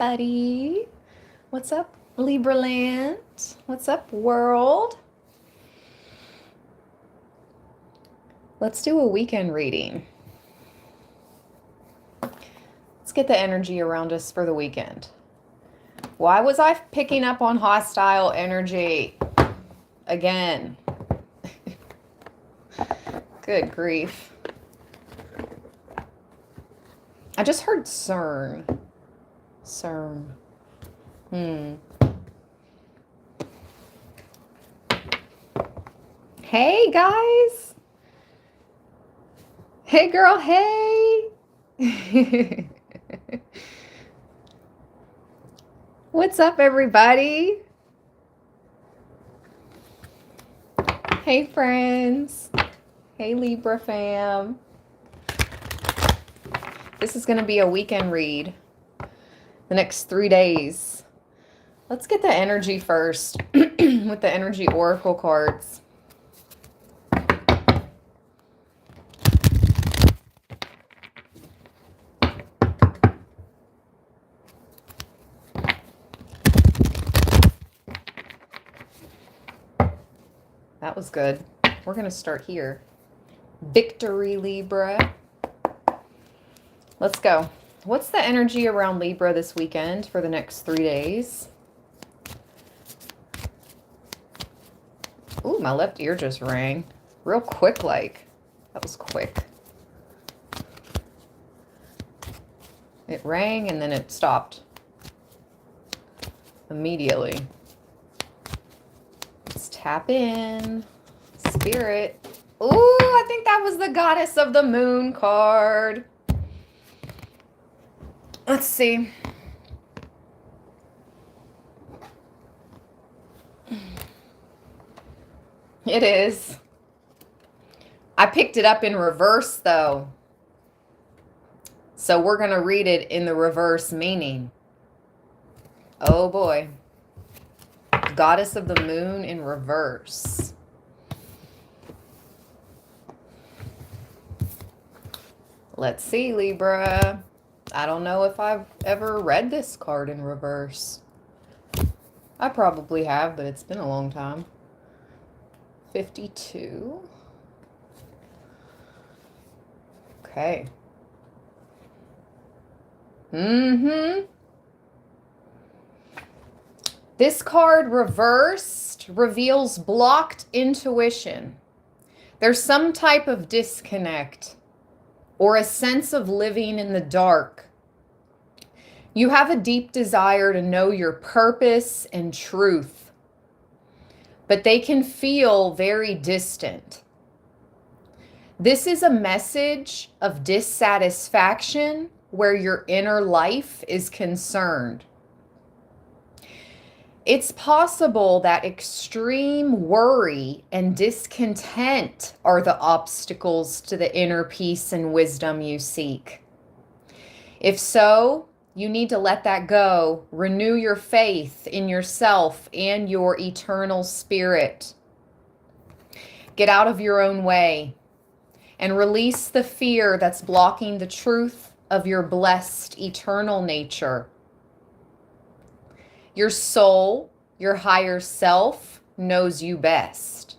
everybody? What's up, Libra land? What's up, world? Let's do a weekend reading. Let's get the energy around us for the weekend. Why was I picking up on hostile energy again? Good grief. I just heard CERN. CERN. Hey, guys. Hey, girl. Hey. What's up, everybody? Hey, friends. Hey, Libra fam. This is going to be a weekend read. The next 3 days. Let's get the energy first with the energy oracle cards. That was good. We're going to start here. Victory, Libra. Let's go. What's the energy around Libra this weekend for the next 3 days? Ooh, my left ear just rang. Real quick, like. That was quick. It rang and then it stopped. Immediately. Let's tap in. Spirit. Ooh, I think that was the Goddess of the Moon card. Let's see. It is. I picked it up in reverse, though. So we're going to read it in the reverse meaning. Oh, boy. Goddess of the Moon in reverse. Let's see, Libra. I don't know if I've ever read this card in reverse. I probably have, but it's been a long time. 52. Okay. This card reversed reveals blocked intuition. There's some type of disconnect or a sense of living in the dark. You have a deep desire to know your purpose and truth, but they can feel very distant. This is a message of dissatisfaction where your inner life is concerned. It's possible that extreme worry and discontent are the obstacles to the inner peace and wisdom you seek. If so, you need to let that go. Renew your faith in yourself and your eternal spirit. Get out of your own way and release the fear that's blocking the truth of your blessed eternal nature. Your soul, your higher self, knows you best.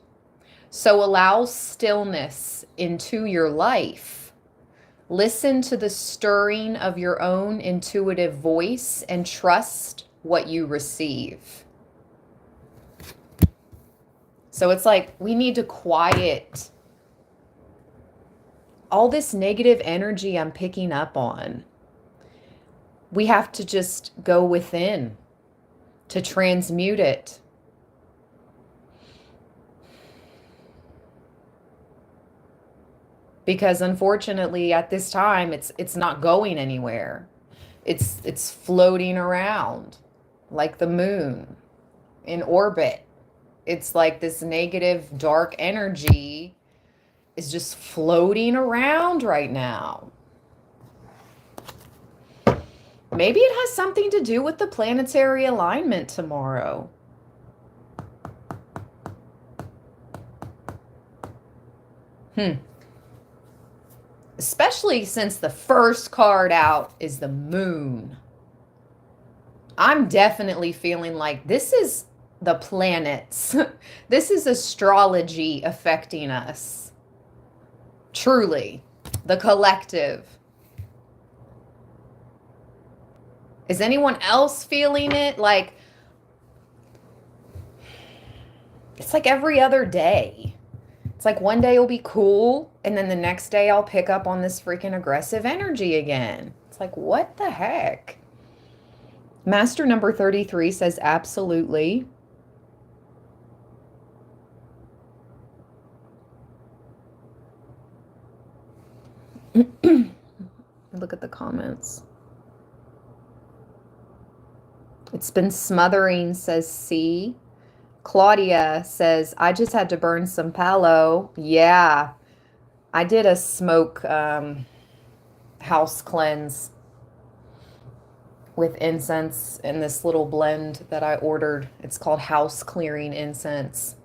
So allow stillness into your life. Listen to the stirring of your own intuitive voice and trust what you receive. So it's like we need to quiet all this negative energy I'm picking up on. We have to just go within to transmute it. Because unfortunately at this time it's not going anywhere. It's floating around like the moon in orbit. It's like this negative dark energy is just floating around right now. Maybe it has something to do with the planetary alignment tomorrow. Especially since the first card out is the moon. I'm definitely feeling like this is the planets. This is astrology affecting us. Truly. The collective. Is anyone else feeling it? Like, it's like every other day. It's like one day will be cool, and then the next day I'll pick up on this freaking aggressive energy again. It's like, what the heck? Master number 33 says absolutely. Look at the comments. It's been smothering, says C. Claudia says, I just had to burn some palo. Yeah, I did a smoke house cleanse with incense in this little blend that I ordered. It's called house clearing incense.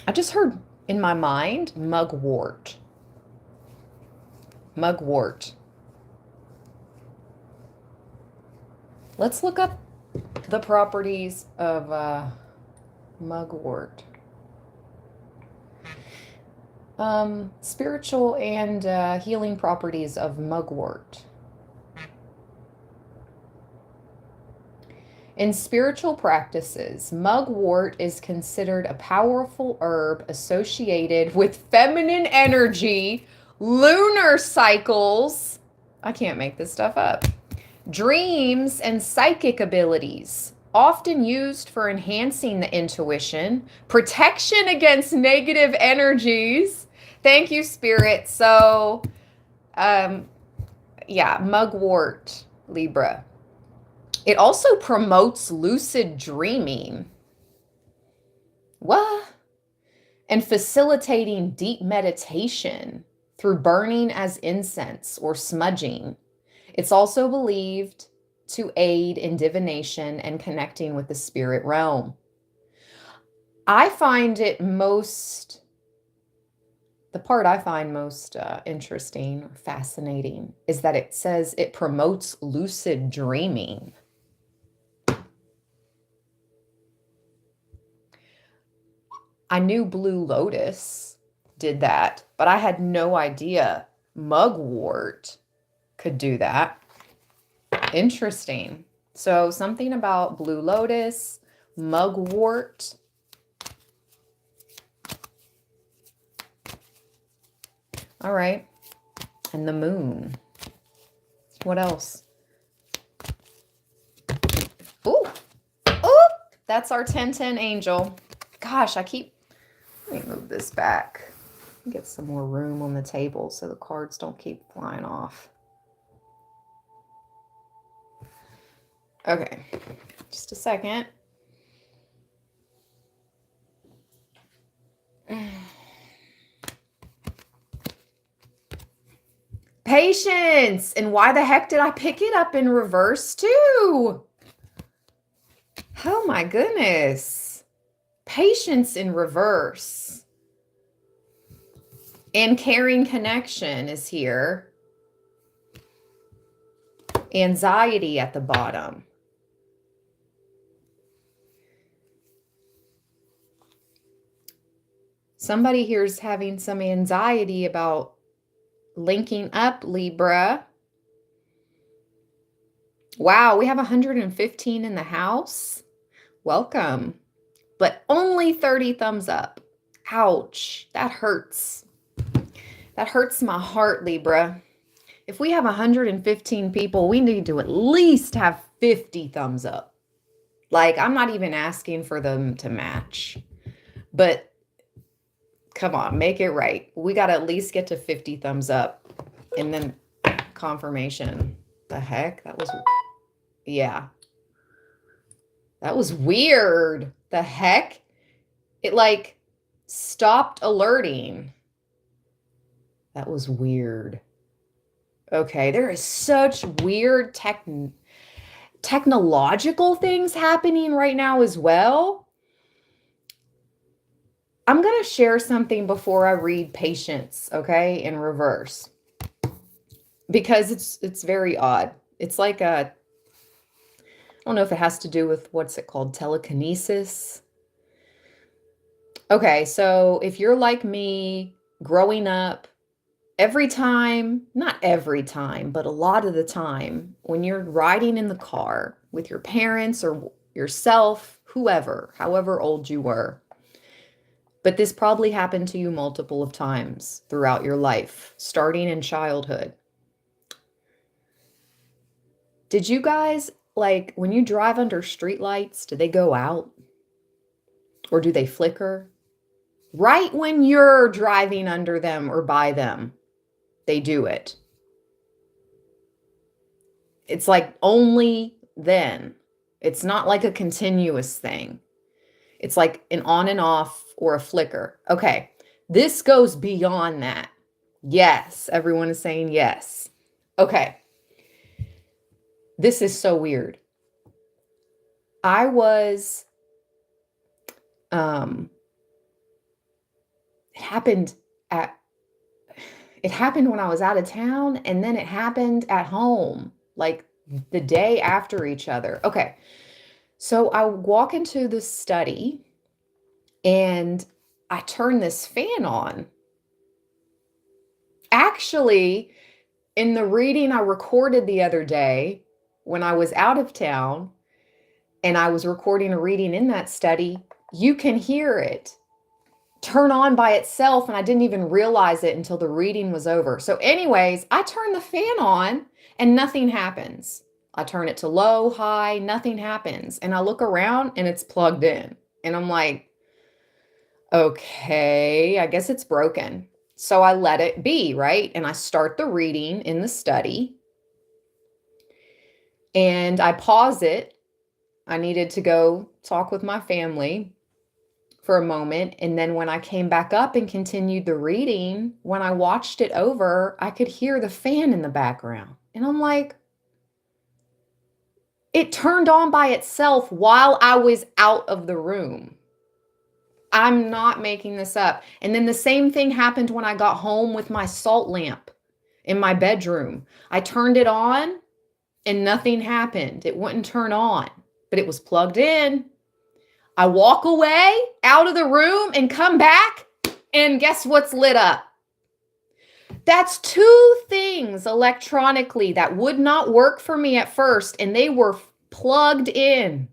I just heard in my mind mugwort. Mugwort. Let's look up the properties of mugwort. Spiritual and healing properties of mugwort. In spiritual practices, mugwort is considered a powerful herb associated with feminine energy, lunar cycles. I can't make this stuff up. Dreams and psychic abilities, often used for enhancing the intuition, protection against negative energies. Thank you, Spirit. So, yeah, mugwort, Libra. It also promotes lucid dreaming. What? And facilitating deep meditation through burning as incense or smudging. It's also believed to aid in divination and connecting with the spirit realm. I find it most, the part I find most interesting or fascinating is that it says it promotes lucid dreaming. I knew Blue Lotus did that, but I had no idea mugwort could do that. Interesting. So something about Blue Lotus, mugwort. All right. And the moon. What else? Ooh. Ooh. That's our 1010 angel. Gosh, let me move this back. Get some more room on the table so the cards don't keep flying off. Okay, just a second. Patience! And why the heck did I pick it up in reverse too? Oh my goodness. Patience in reverse. And caring connection is here. Anxiety at the bottom. Somebody here is having some anxiety about linking up, Libra. Wow, we have 115 in the house. Welcome. But only 30 thumbs up. Ouch, that hurts. That hurts my heart, Libra. If we have 115 people, we need to at least have 50 thumbs up. Like, I'm not even asking for them to match. But come on, make it right. We got to at least get to 50 thumbs up. And then confirmation. The heck? That was, yeah. That was weird. The heck? It like stopped alerting. That was weird. Okay, there is such weird technological things happening right now as well. I'm going to share something before I read Patience, okay, in reverse. Because it's very odd. It's like a don't know if it has to do with what's it called, telekinesis. Okay, so if you're like me, growing up, every time, not every time, but a lot of the time, when you're riding in the car with your parents or yourself, whoever, however old you were, but this probably happened to you multiple of times throughout your life, starting in childhood. Did you guys, like, when you drive under streetlights, do they go out? Or do they flicker? Right when you're driving under them or by them, they do it. It's like only then. It's not like a continuous thing. It's like an on and off or a flicker. Okay, this goes beyond that. Yes, everyone is saying yes. Okay, this is so weird. I was, it happened when I was out of town, and then it happened at home, like the day after each other. Okay, so I walk into the study and I turn this fan on. Actually, in the reading I recorded the other day when I was out of town and I was recording a reading in that study, you can hear it turn on by itself, and I didn't even realize it until the reading was over. So anyways, I turn the fan on and nothing happens. I turn it to low, high, nothing happens. And I look around and it's plugged in. And I'm like, okay, I guess it's broken. So I let it be, right? And I start the reading in the study. And I pause it. I needed to go talk with my family for a moment. And then when I came back up and continued the reading, when I watched it over, I could hear the fan in the background. And I'm like, it turned on by itself while I was out of the room. I'm not making this up. And then the same thing happened when I got home with my salt lamp in my bedroom. I turned it on and nothing happened. It wouldn't turn on, but it was plugged in. I walk away out of the room and come back, and guess what's lit up? That's two things electronically that would not work for me at first, and they were plugged in.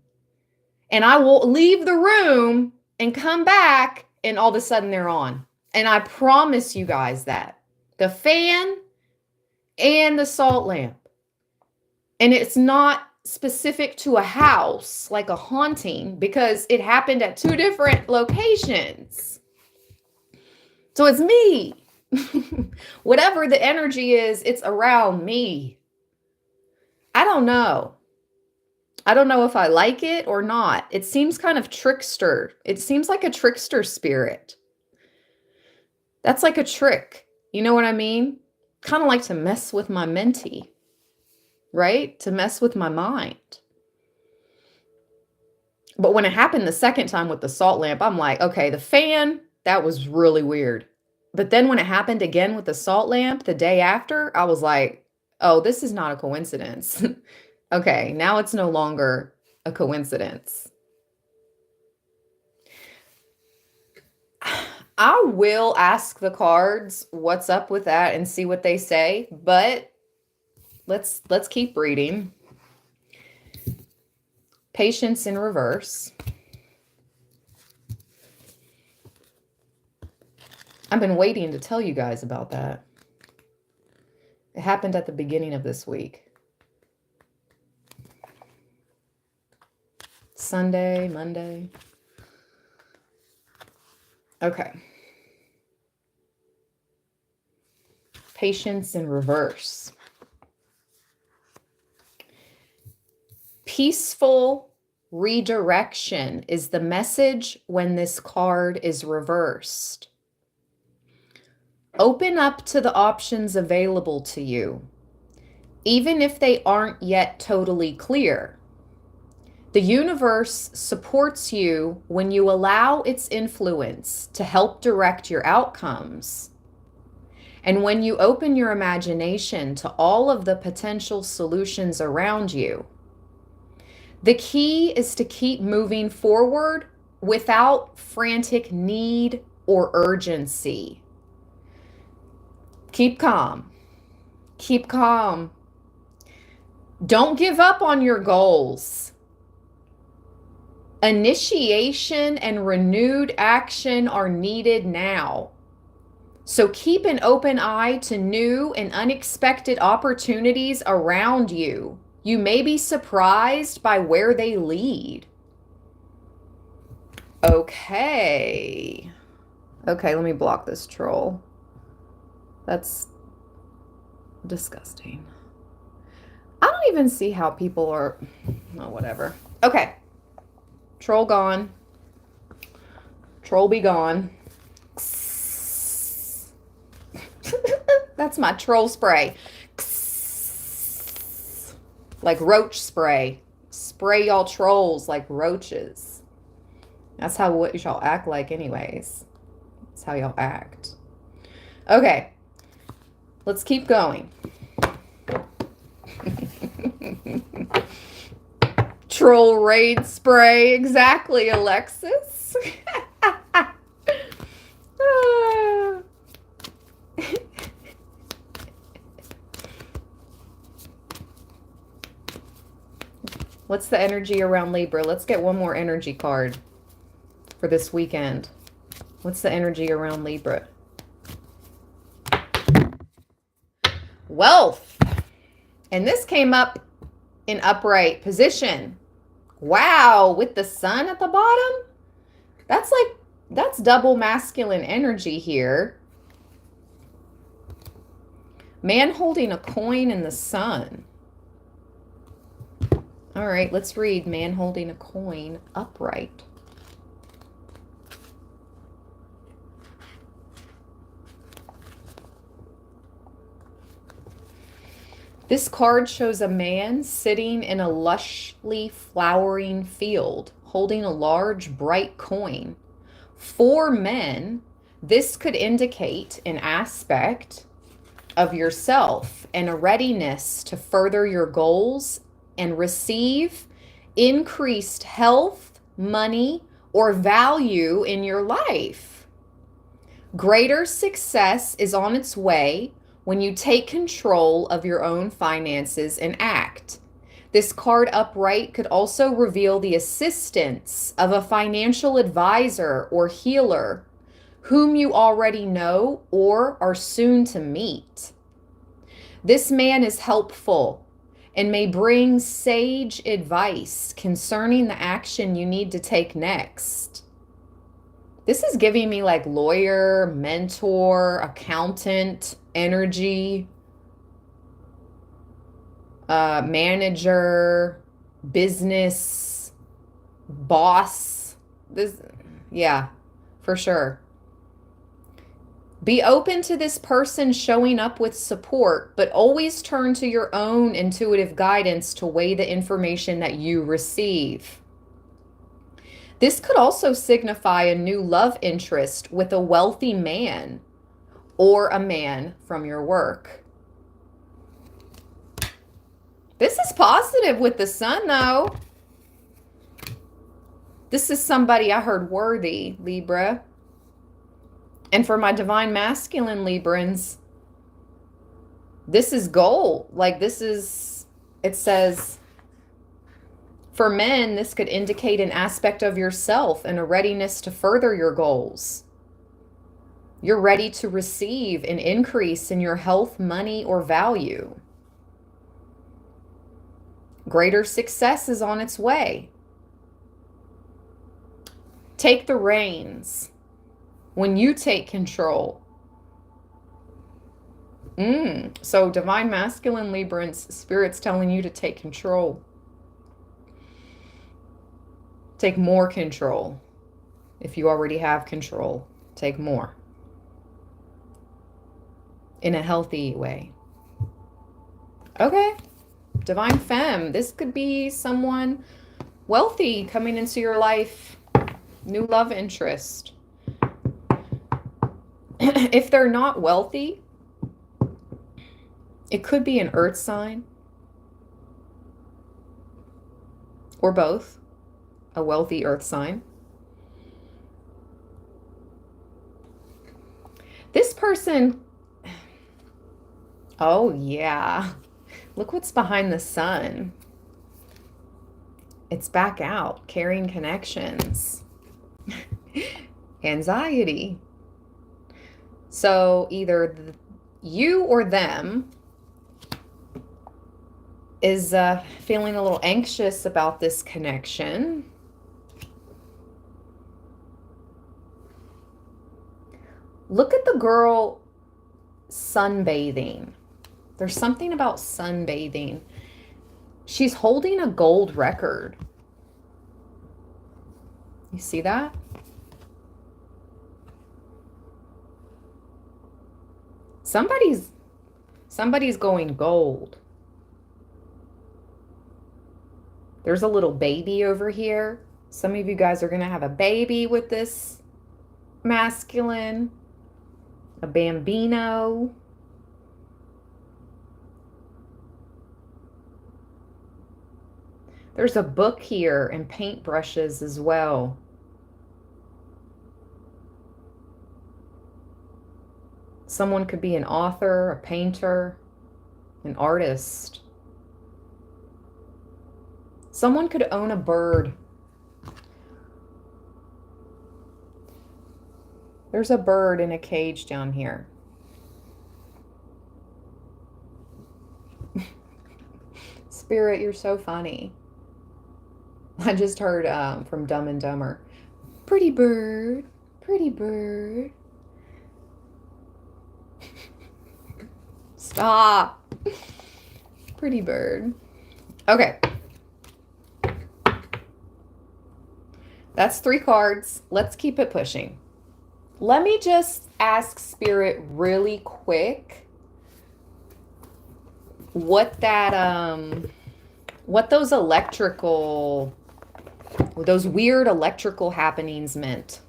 And I will leave the room and come back, and all of a sudden they're on. And I promise you guys that. The fan and the salt lamp. And it's not specific to a house, like a haunting, because it happened at two different locations. So it's me. Whatever the energy is, it's around me. I don't know. I don't know if I like it or not. It seems kind of trickster. It seems like a trickster spirit. That's like a trick. You know what I mean? Kind of like to mess with my mentee. Right? To mess with my mind. But when it happened the second time with the salt lamp, I'm like, okay, the fan, that was really weird. But then when it happened again with the salt lamp the day after, I was like, oh, this is not a coincidence. Okay, now it's no longer a coincidence. I will ask the cards what's up with that and see what they say, but let's keep reading. Patience in reverse. I've been waiting to tell you guys about that. It happened at the beginning of this week. Sunday, Monday. Okay. Patience in reverse. Peaceful redirection is the message when this card is reversed. Open up to the options available to you, even if they aren't yet totally clear. The universe supports you when you allow its influence to help direct your outcomes. And when you open your imagination to all of the potential solutions around you, The key is to keep moving forward without frantic need or urgency. Keep calm. Keep calm. Don't give up on your goals. Initiation and renewed action are needed now. So keep an open eye to new and unexpected opportunities around you. You may be surprised by where they lead. Okay. Okay, let me block this troll. That's disgusting. I don't even see how people are... Oh, whatever. Okay. Troll gone. Troll be gone. That's my troll spray. Like roach spray. Spray y'all trolls like roaches. That's how what y'all act like anyways. That's how y'all act. Okay. Let's keep going. Troll raid spray. Exactly, Alexis. What's the energy around Libra? Let's get one more energy card for this weekend. What's the energy around Libra? Wealth. And this came up in upright position. Wow, with the sun at the bottom? That's double masculine energy here. Man holding a coin in the sun. All right, let's read man holding a coin upright. This card shows a man sitting in a lushly flowering field, holding a large, bright coin. For men, this could indicate an aspect of yourself and a readiness to further your goals and receive increased health, money, or value in your life. Greater success is on its way when you take control of your own finances and act. This card upright could also reveal the assistance of a financial advisor or healer whom you already know or are soon to meet. This man is helpful and may bring sage advice concerning the action you need to take next. This is giving me like lawyer, mentor, accountant energy, manager, business, boss. This, yeah, for sure. Be open to this person showing up with support, but always turn to your own intuitive guidance to weigh the information that you receive. This could also signify a new love interest with a wealthy man or a man from your work. This is positive with the sun, though. This is somebody I heard worthy, Libra. And for my divine masculine Librans, this is goal. Like this is, it says, for men, this could indicate an aspect of yourself and a readiness to further your goals. You're ready to receive an increase in your health, money, or value. Greater success is on its way. Take the reins. When you take control. So divine masculine Librans, Spirit's telling you to take control. Take more control. If you already have control, take more. In a healthy way. Okay. Divine Femme. This could be someone wealthy coming into your life. New love interest. If they're not wealthy, it could be an earth sign. or both, a wealthy earth sign. This person, oh yeah, look what's behind the sun. It's back out, carrying connections. Anxiety. So either you or them is feeling a little anxious about this connection. Look at the girl sunbathing. There's something about sunbathing. She's holding a gold record. You see that? Somebody's going gold. There's a little baby over here. Some of you guys are going to have a baby with this masculine, a bambino. There's a book here and paintbrushes as well. Someone could be an author, a painter, an artist. Someone could own a bird. There's a bird in a cage down here. Spirit, you're so funny. I just heard from Dumb and Dumber. Pretty bird, pretty bird. Stop. Pretty bird. Okay. That's 3 cards. Let's keep it pushing. Let me just ask Spirit really quick what that what those weird electrical happenings meant.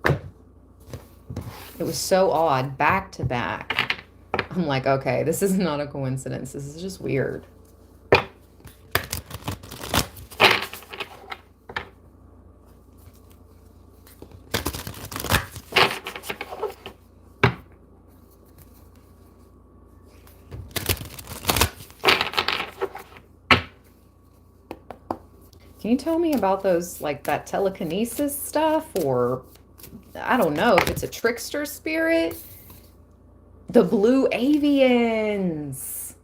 It was so odd, back to back. I'm like, okay, this is not a coincidence. This is just weird. Can you tell me about those, like that telekinesis stuff, or I don't know if it's a trickster spirit? The blue avians.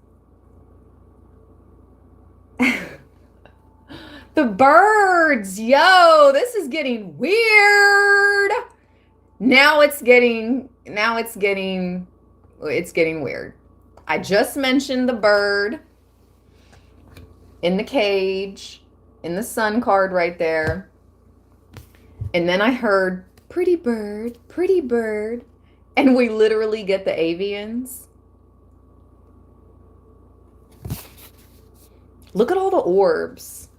The birds. Yo, this is getting weird. It's getting weird. I just mentioned the bird in the cage, in the sun card right there. And then I heard pretty bird, and we literally get the avians. Look at all the orbs.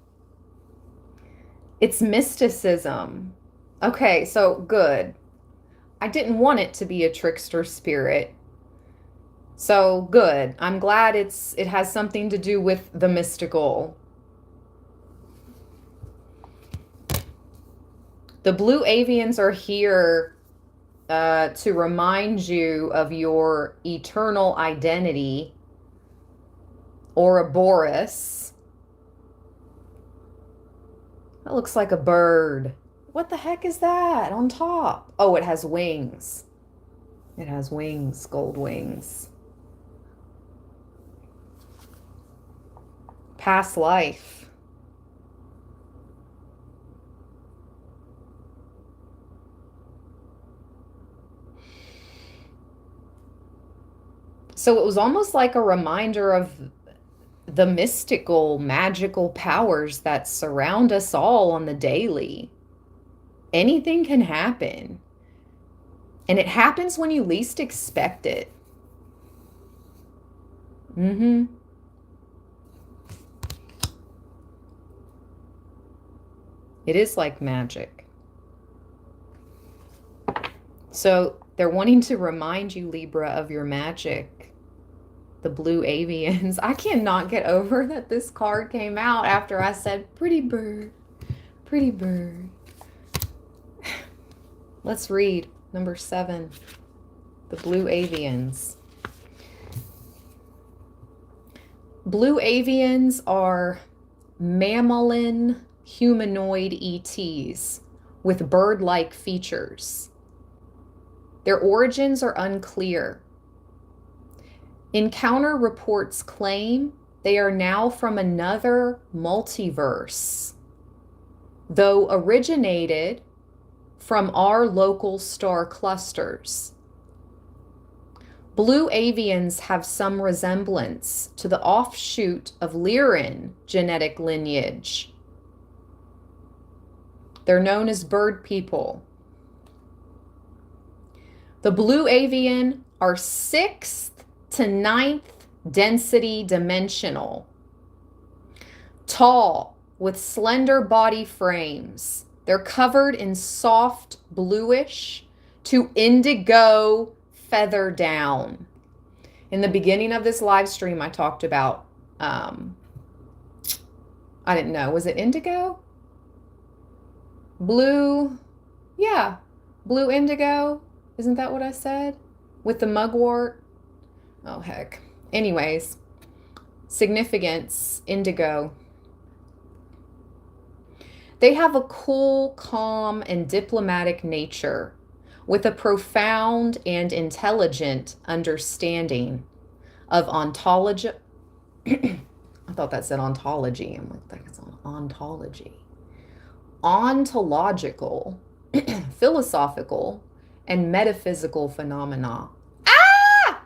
It's mysticism. Okay, so good. I didn't want it to be a trickster spirit. So good. I'm glad it has something to do with the mystical. The blue avians are here to remind you of your eternal identity, Ouroboros. That looks like a bird. What the heck is that on top? Oh, it has wings. It has wings, gold wings. Past life. So it was almost like a reminder of the mystical, magical powers that surround us all on the daily. Anything can happen. And it happens when you least expect it. It is like magic. So they're wanting to remind you, Libra, of your magic. The blue avians. I cannot get over that this card came out after I said, pretty bird, pretty bird. Let's read number 7, the blue avians. Blue avians are mammalian humanoid ETs with bird-like features. Their origins are unclear. Encounter reports claim they are now from another multiverse, though originated from our local star clusters. Blue avians have some resemblance to the offshoot of Lyran genetic lineage. They're known as bird people. The blue avian are 6th to 9th density dimensional, tall with slender body frames. They're covered in soft bluish to indigo feather down. In the beginning of this live stream, I talked about, I didn't know, was it indigo? Blue, yeah, blue indigo. Isn't that what I said? With the mugwort? Oh, heck. Anyways, significance, indigo. They have a cool, calm, and diplomatic nature with a profound and intelligent understanding of ontology. I thought that said ontology. I'm like, that's ontology. Ontological, philosophical, and metaphysical phenomena. Ah!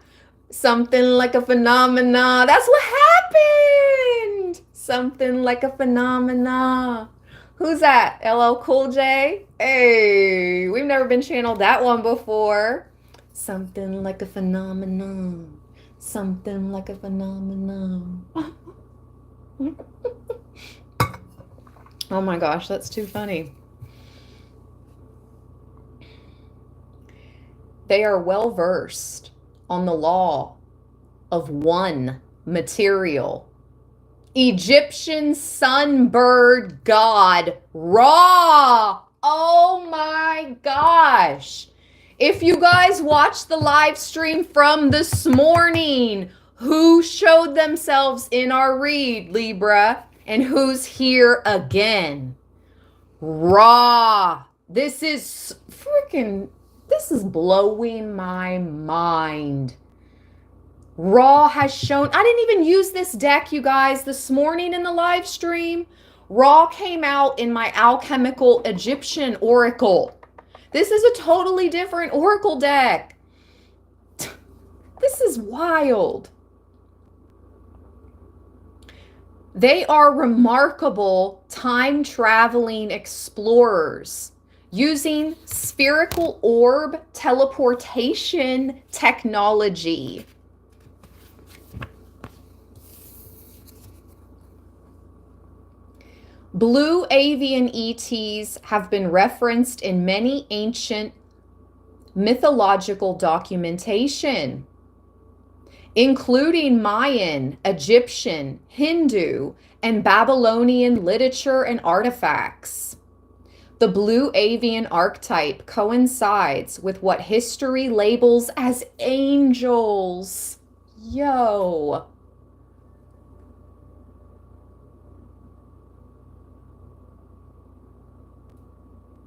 Something like a phenomena. That's what happened. Something like a phenomena. Who's that? LL Cool J? Hey, we've never been channeled that one before. Something like a phenomenon. Something like a phenomenon. Oh my gosh, that's too funny. They are well versed on the law of one material. Egyptian sunbird god Ra. Oh my gosh. If you guys watched the live stream from this morning, who showed themselves in our read, Libra, and who's here again? Ra. This is blowing my mind. Ra has shown, I didn't even use this deck, you guys, this morning in the live stream. Ra came out in my alchemical Egyptian oracle. This is a totally different oracle deck. This is wild. They are remarkable time-traveling explorers using spherical orb teleportation technology. Blue avian ETs have been referenced in many ancient mythological documentation, including Mayan, Egyptian, Hindu, and Babylonian literature and artifacts. The blue avian archetype coincides with what history labels as angels. Yo.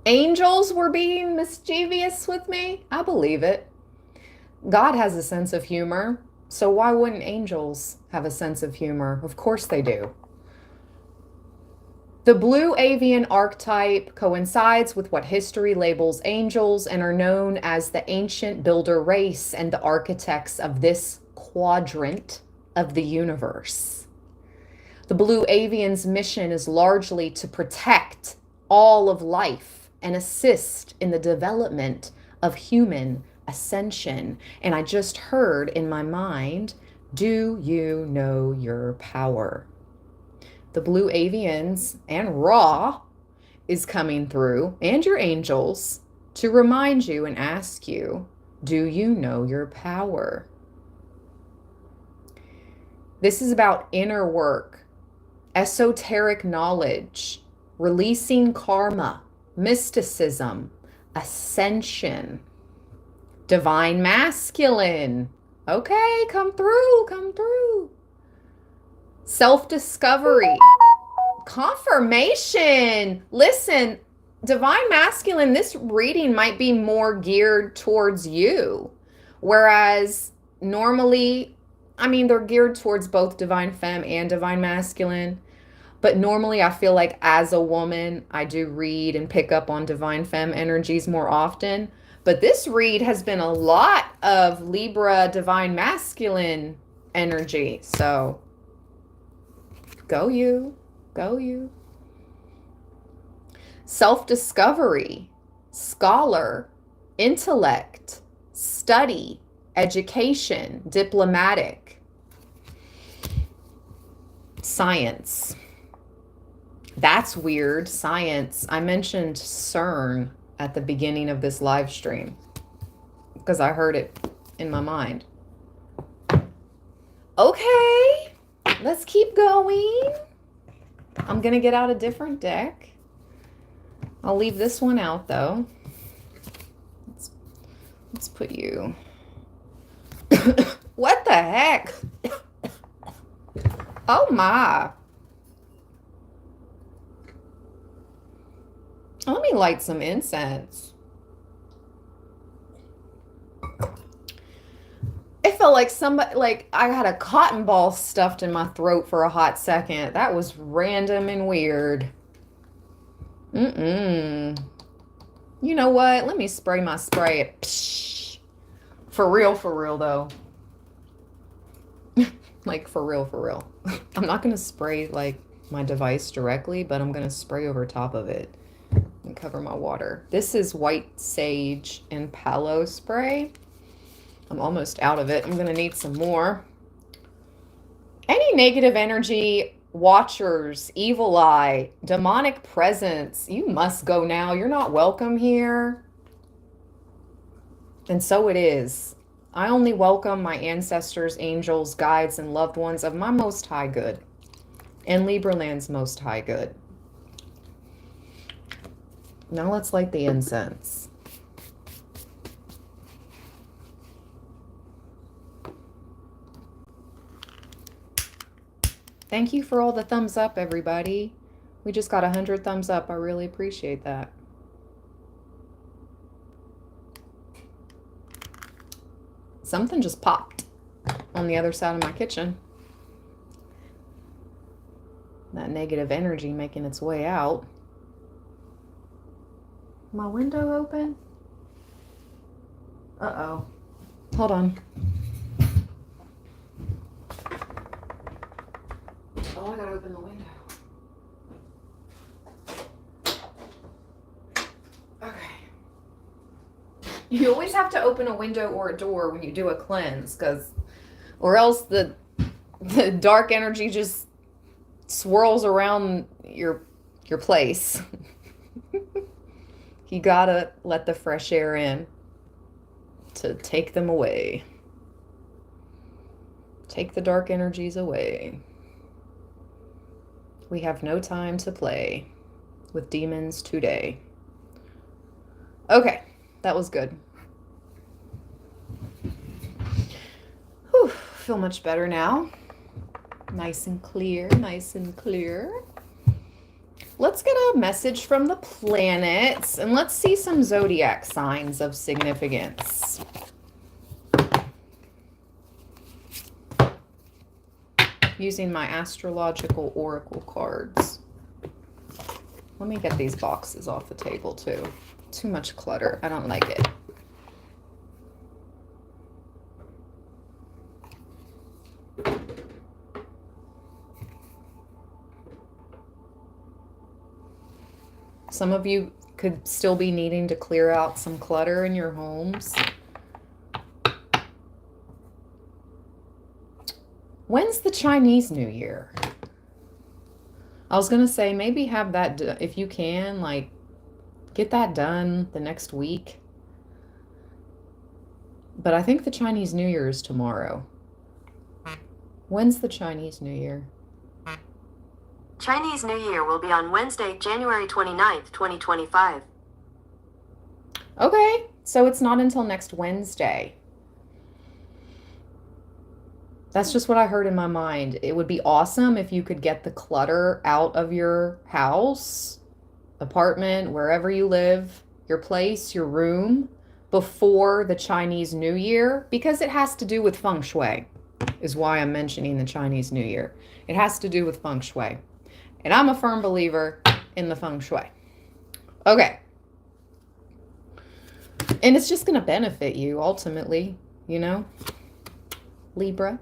Angels were being mischievous with me? I believe it. God has a sense of humor, so why wouldn't angels have a sense of humor? Of course they do. The blue avian archetype coincides with what history labels angels and are known as the ancient builder race and the architects of this quadrant of the universe. The blue avian's mission is largely to protect all of life and assist in the development of human ascension. And I just heard in my mind, do you know your power? The blue avians and Ra is coming through, and your angels, to remind you and ask you, do you know your power? This is about inner work, esoteric knowledge, releasing karma, mysticism, ascension, divine masculine. Okay, come through, come through. Self-discovery, confirmation. Listen, divine masculine, this reading might be more geared towards you. Whereas normally, I mean, they're geared towards both divine femme and divine masculine. But normally I feel like as a woman, I do read and pick up on divine femme energies more often. But this read has been a lot of Libra divine masculine energy. So go you, go you. Self-discovery, scholar, intellect, study, education, diplomatic, science. That's weird. Science. I mentioned CERN at the beginning of this live stream because I heard it in my mind. Okay, let's keep going. I'm going to get out a different deck. I'll leave this one out though. Let's put you. What the heck? Oh my. Let me light some incense. It felt like somebody, like I had a cotton ball stuffed in my throat for a hot second. That was random and weird. You know what? Let me spray my spray. Psh. For real though. Like for real. I'm not going to spray like my device directly, but I'm going to spray over top of it and cover my water. This is white sage and palo spray. I'm almost out of it. I'm going to need some more. Any negative energy, watchers, evil eye, demonic presence, you must go now. You're not welcome here. And so it is. I only welcome my ancestors, angels, guides, and loved ones of my most high good and Libraland's most high good. Now let's light the incense. Thank you for all the thumbs up, everybody. We just got 100 thumbs up. I really appreciate that. Something just popped on the other side of my kitchen. That negative energy making its way out. My window open? Uh-oh. Hold on. Oh, I gotta open the window. Okay. You always have to open a window or a door when you do a cleanse, or else the dark energy just swirls around your place. You gotta let the fresh air in to take them away. Take the dark energies away. We have no time to play with demons today. Okay, that was good. Whew, feel much better now. Nice and clear, nice and clear. Let's get a message from the planets and let's see some zodiac signs of significance. Using my astrological oracle cards. Let me get these boxes off the table too. Too much clutter. I don't like it. Some of you could still be needing to clear out some clutter in your homes. When's the Chinese New Year? I was going to say maybe have that, if you can, like get that done the next week. But I think the Chinese New Year is tomorrow. When's the Chinese New Year? Chinese New Year will be on Wednesday, January 29th, 2025. Okay, so it's not until next Wednesday. That's just what I heard in my mind. It would be awesome if you could get the clutter out of your house, apartment, wherever you live, your place, your room, before the Chinese New Year, because it has to do with feng shui, is why I'm mentioning the Chinese New Year. It has to do with feng shui. And I'm a firm believer in the feng shui. Okay. And it's just going to benefit you ultimately, you know? Libra.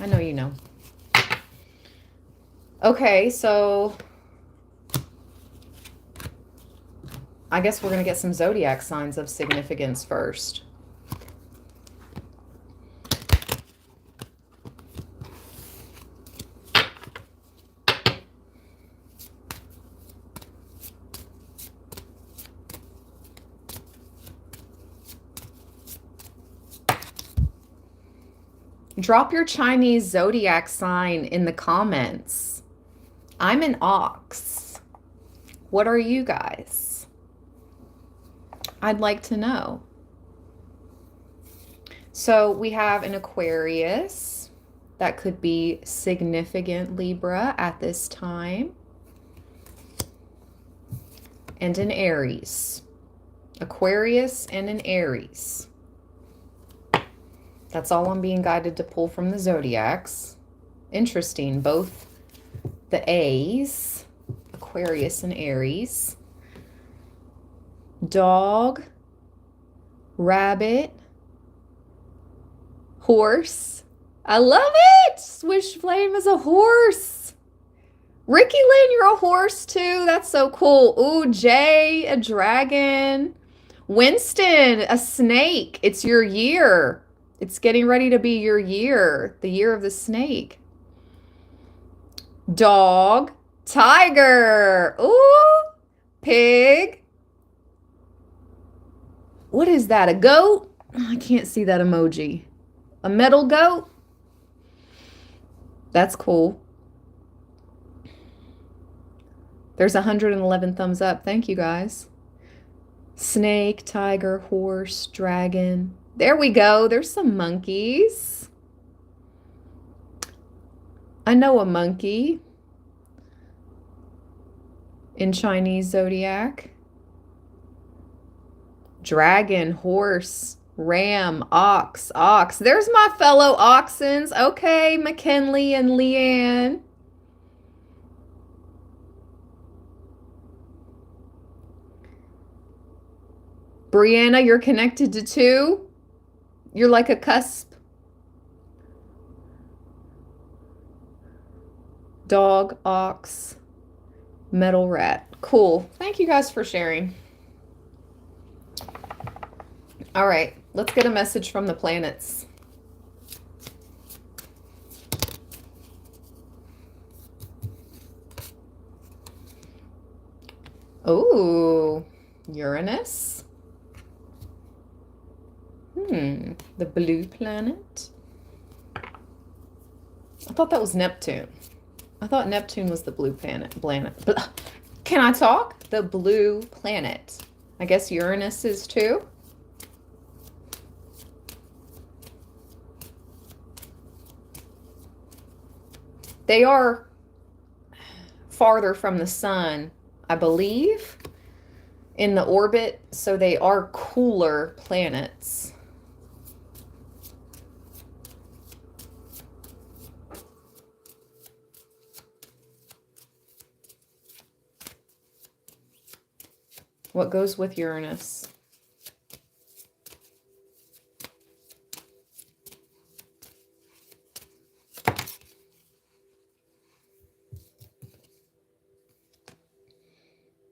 I know you know. Okay, so I guess we're going to get some zodiac signs of significance first. Drop your Chinese zodiac sign in the comments. I'm an ox. What are you guys? I'd like to know. So we have an Aquarius. That could be significant Libra at this time. And an Aries. Aquarius and an Aries. That's all I'm being guided to pull from the zodiacs. Interesting, both the A's, Aquarius and Aries. Dog, rabbit, horse. I love it! Swish Flame is a horse. Ricky Lynn, you're a horse too. That's so cool. Ooh, Jay, a dragon. Winston, a snake. It's your year. It's getting ready to be your year, the year of the snake. Dog, tiger. Ooh, pig. What is that, a goat? I can't see that emoji. A metal goat? That's cool. There's 111 thumbs up. Thank you, guys. Snake, tiger, horse, dragon. There we go. There's some monkeys. I know a monkey in Chinese zodiac. Dragon, horse, ram, ox, ox. There's my fellow oxens. Okay, McKinley and Leanne. Brianna, you're connected to 2. You're like a cusp. Dog, ox, metal rat. Cool. Thank you guys for sharing. All right, let's get a message from the planets. Oh, Uranus. The blue planet. I thought that was Neptune. I thought Neptune was the blue planet. Can I talk? The blue planet. I guess Uranus is too. They are farther from the sun, I believe, in the orbit, so they are cooler planets. What goes with Uranus?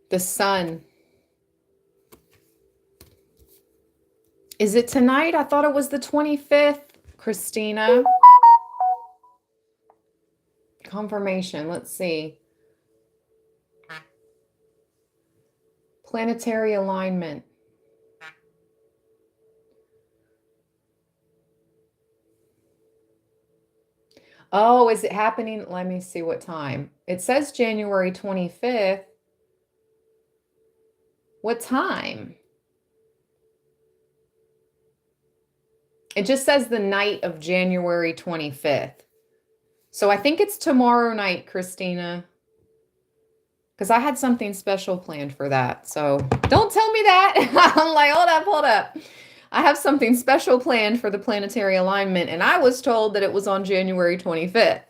The sun. Is it tonight? I thought it was the 25th, Christina. Confirmation. Let's see. Planetary alignment. Oh, is it happening? Let me see what time. It says January 25th. What time? It just says the night of January 25th. So I think it's tomorrow night, Christina, because I had something special planned for that. So don't tell me that. I'm like, hold up. I have something special planned for the planetary alignment, and I was told that it was on January 25th.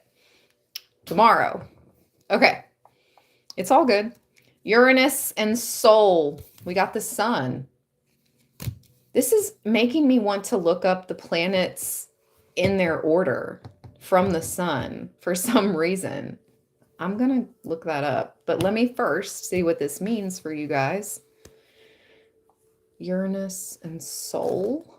Tomorrow. Okay. It's all good. Uranus and Soul. We got the sun. This is making me want to look up the planets in their order from the sun for some reason. I'm going to look that up. But let me first see what this means for you guys. Uranus and Soul.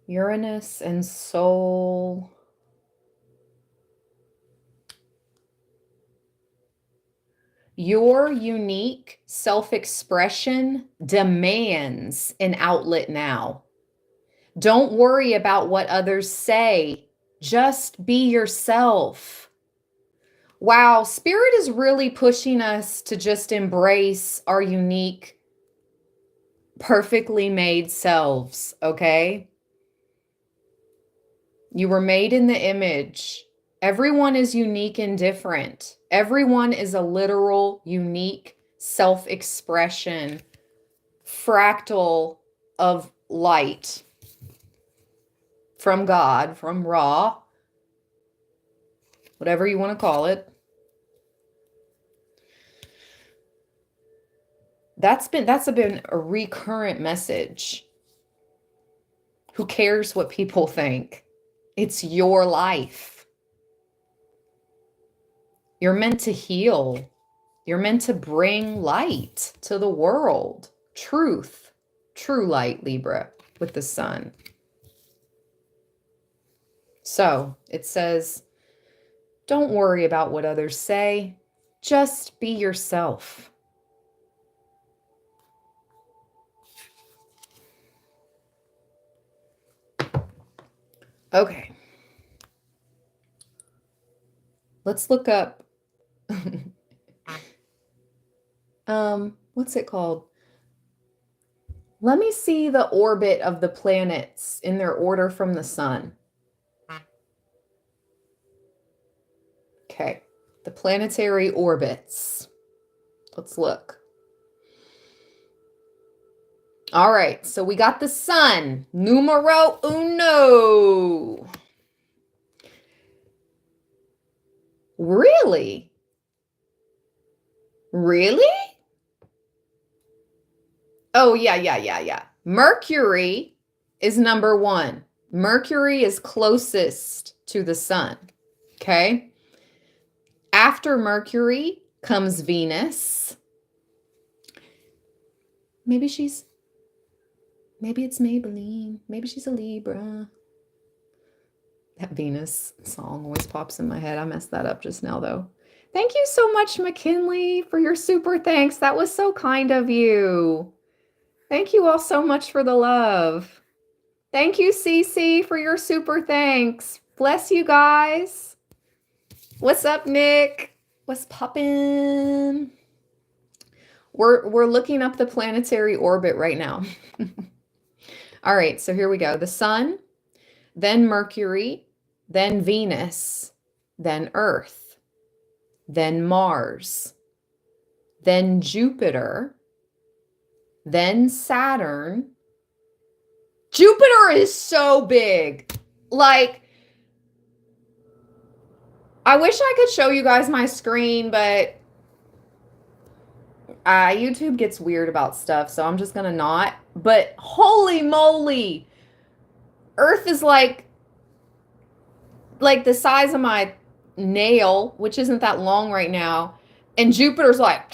Uranus and Soul. Your unique self-expression demands an outlet now. Don't worry about what others say. Just be yourself. Wow, Spirit is really pushing us to just embrace our unique, perfectly made selves, okay? You were made in the image. Everyone is unique and different. Everyone is a literal, unique self-expression, fractal of light from God, from Ra, whatever you want to call it. That's been a recurrent message. Who cares what people think? It's your life. You're meant to heal. You're meant to bring light to the world. Truth. True light, Libra, with the sun. So it says, don't worry about what others say. Just be yourself. Okay. Let's look up. What's it called? Let me see the orbit of the planets in their order from the sun. Okay. The planetary orbits. Let's look. All right, so we got the sun, numero uno. Really? Really? Oh, yeah. Mercury is number one. Mercury is closest to the sun, okay? After Mercury comes Venus. Maybe it's Maybelline. Maybe she's a Libra. That Venus song always pops in my head. I messed that up just now, though. Thank you so much, McKinley, for your super thanks. That was so kind of you. Thank you all so much for the love. Thank you, Cece, for your super thanks. Bless you guys. What's up, Nick? What's poppin'? We're looking up the planetary orbit right now. All right, so here we go. The sun, then Mercury, then Venus, then Earth, then Mars, then Jupiter, then Saturn. Jupiter is so big. Like, I wish I could show you guys my screen, but YouTube gets weird about stuff, so I'm just gonna not. But holy moly, Earth is like the size of my nail, which isn't that long right now, and Jupiter's like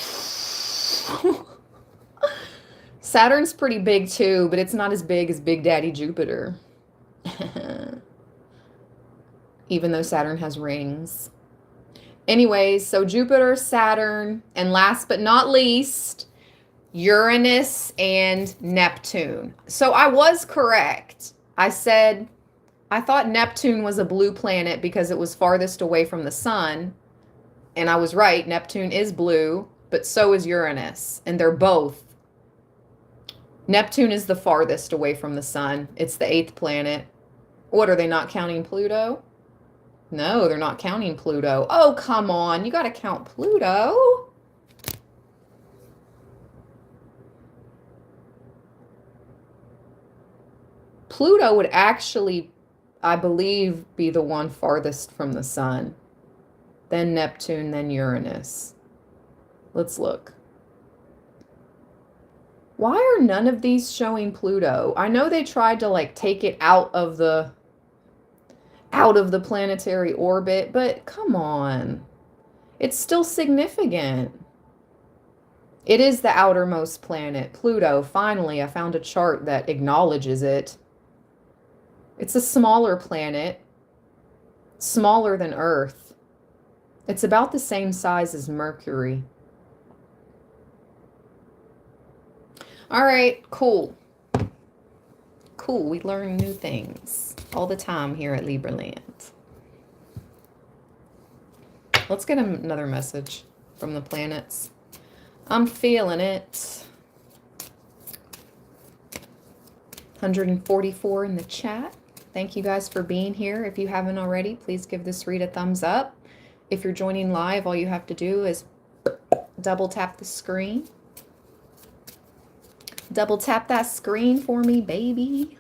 Saturn's pretty big too, but it's not as big as Big Daddy Jupiter. Even though Saturn has rings. Anyways, so Jupiter, Saturn, and last but not least, Uranus and Neptune. So I was correct. I thought Neptune was a blue planet because it was farthest away from the sun. And I was right. Neptune is blue, but so is Uranus. And they're both. Neptune is the farthest away from the sun. It's the 8th planet. What, are they not counting Pluto? No, they're not counting Pluto. Oh, come on. You got to count Pluto. Pluto would actually, I believe, be the one farthest from the sun. Then Neptune, then Uranus. Let's look. Why are none of these showing Pluto? I know they tried to like take it out of the planetary orbit, but come on. It's still significant. It is the outermost planet, Pluto. Finally, I found a chart that acknowledges it. It's a smaller planet, smaller than Earth. It's about the same size as Mercury. All right, cool. Cool, we learn new things all the time here at Libra Land. Let's get another message from the planets. I'm feeling it. 144 in the chat. Thank you guys for being here. If you haven't already, please give this read a thumbs up. If you're joining live, all you have to do is double tap the screen. Double tap that screen for me, baby.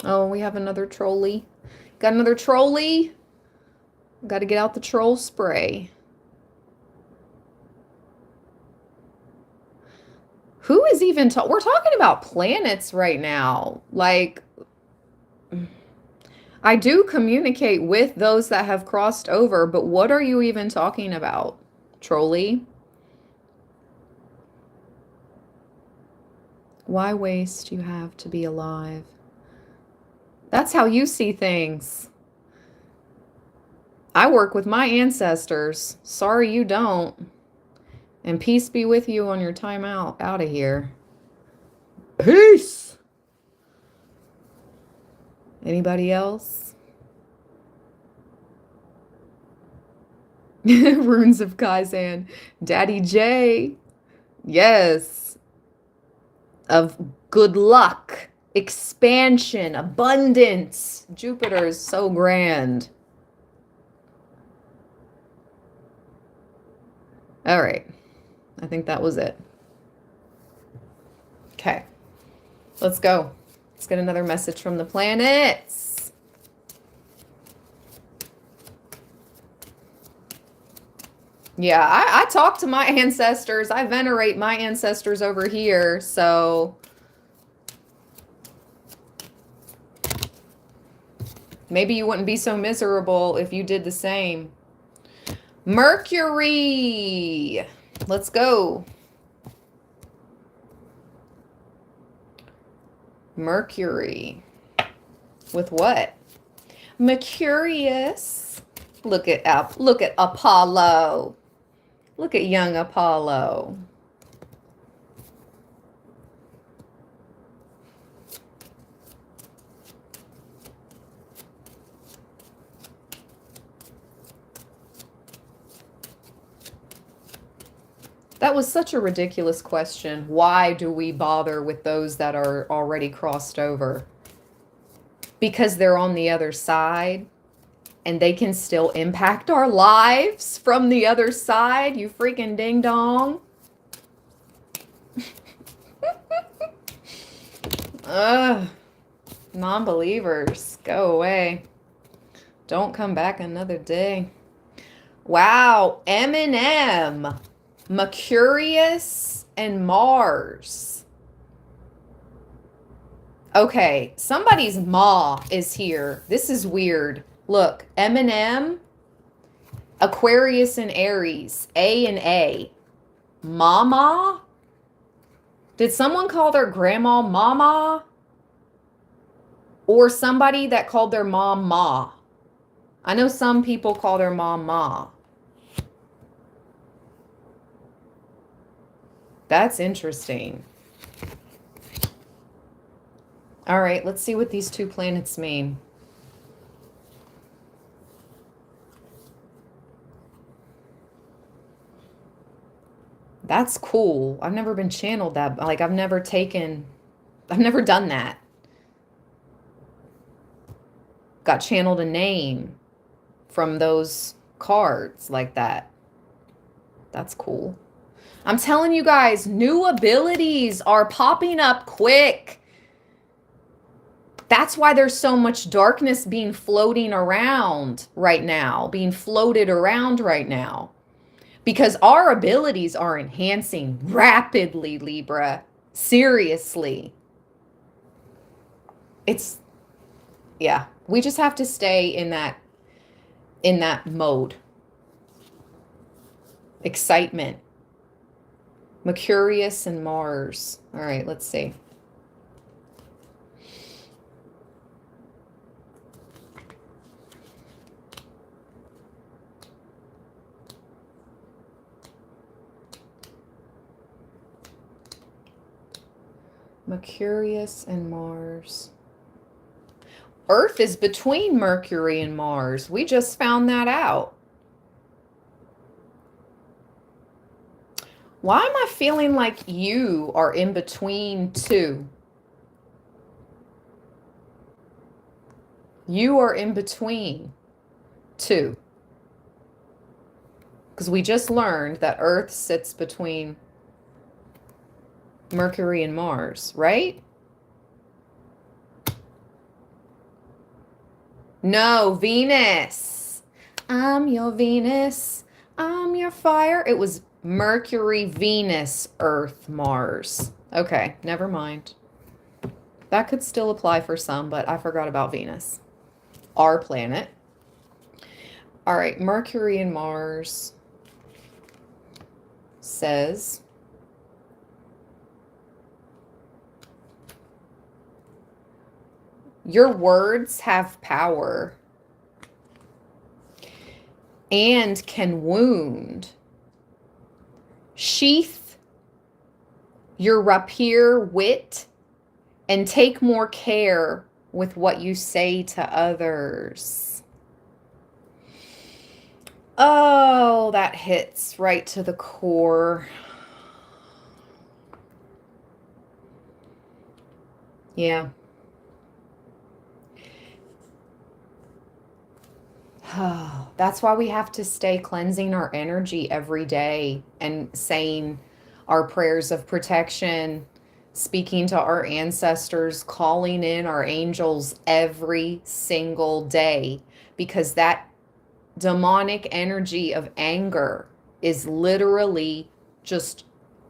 Oh, we have another trolley. Got another trolley. Got to get out the troll spray. Who is even talking? We're talking about planets right now. Like, I do communicate with those that have crossed over, but what are you even talking about, trolley? Why waste you have to be alive? That's how you see things. I work with my ancestors. Sorry you don't. And peace be with you on your time out of here. Peace. Anybody else? Runes of Kaizen. Daddy J. Yes. Of good luck, expansion, abundance. Jupiter is so grand. All right. I think that was it. Okay. Let's go. Let's get another message from the planets. Yeah, I talk to my ancestors. I venerate my ancestors over here. So maybe you wouldn't be so miserable if you did the same. Mercury. Let's go. Mercury. With what? Mercurius. Look at Apollo. Look at young Apollo. That was such a ridiculous question. Why do we bother with those that are already crossed over? Because they're on the other side and they can still impact our lives from the other side, you freaking ding dong. Ugh. Non-believers, go away. Don't come back another day. Wow, Eminem. Mercurius and Mars. Okay, somebody's ma is here. This is weird. Look, Eminem, Aquarius and Aries, A and A. Mama? Did someone call their grandma Mama? Or somebody that called their mom Ma. I know some people call their mom Ma. That's interesting. All right, let's see what these two planets mean. That's cool. I've never been channeled that. Like, I've never done that. Got channeled a name from those cards like that. That's cool. I'm telling you guys, new abilities are popping up quick. That's why there's so much darkness being floating around right now, being floated around right now. Because our abilities are enhancing rapidly, Libra. Seriously. Yeah, we just have to stay in that mode. Excitement. Mercurius and Mars. All right, let's see. Mercurius and Mars. Earth is between Mercury and Mars. We just found that out. Why am I feeling like you are in between two? You are in between two. Because we just learned that Earth sits between Mercury and Mars, right? No, Venus. I'm your Venus. I'm your fire. It was Mercury, Venus, Earth, Mars. Okay, never mind. That could still apply for some, but I forgot about Venus, our planet. All right, Mercury and Mars says, your words have power and can wound. Sheath your rapier wit and take more care with what you say to others. Oh, that hits right to the core. Yeah. That's why we have to stay cleansing our energy every day and saying our prayers of protection, speaking to our ancestors, calling in our angels every single day, because that demonic energy of anger is literally just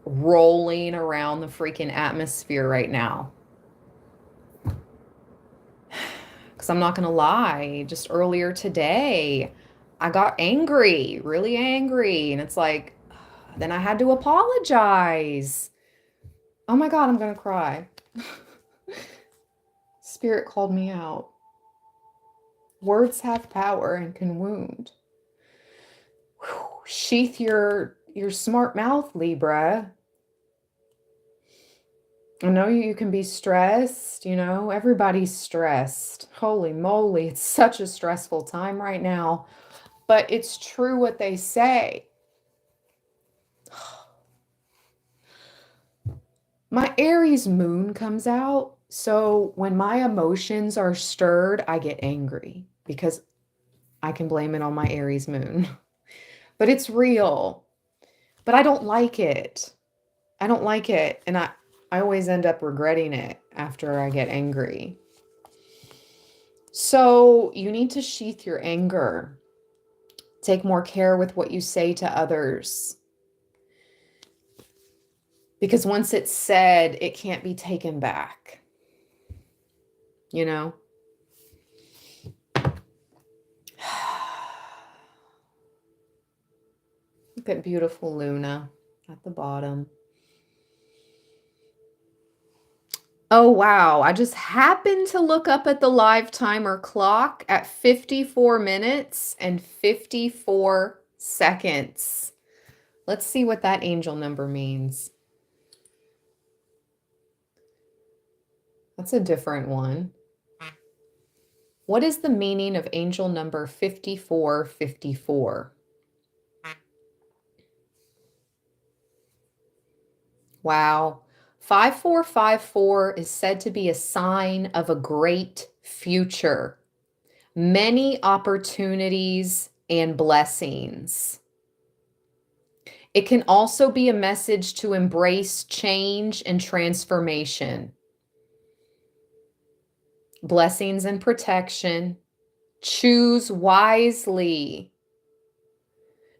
rolling around the freaking atmosphere right now. Because I'm not going to lie, just earlier today, I got angry, really angry. And it's like, then I had to apologize. Oh my God, I'm going to cry. Spirit called me out. Words have power and can wound. Whew. Sheath your smart mouth, Libra. I know you can be stressed, everybody's stressed. Holy moly, it's such a stressful time right now. But it's true what they say. My Aries moon comes out. So when my emotions are stirred, I get angry because I can blame it on my Aries moon. But it's real. But I don't like it. I don't like it. And I always end up regretting it after I get angry. So you need to sheath your anger. Take more care with what you say to others. Because once it's said, it can't be taken back. Look at beautiful Luna at the bottom. Oh, wow. I just happened to look up at the live timer clock at 54 minutes and 54 seconds. Let's see what that angel number means. That's a different one. What is the meaning of angel number 5454? Wow. 5454 is said to be a sign of a great future, many opportunities and blessings. It can also be a message to embrace change and transformation, blessings and protection. Choose wisely.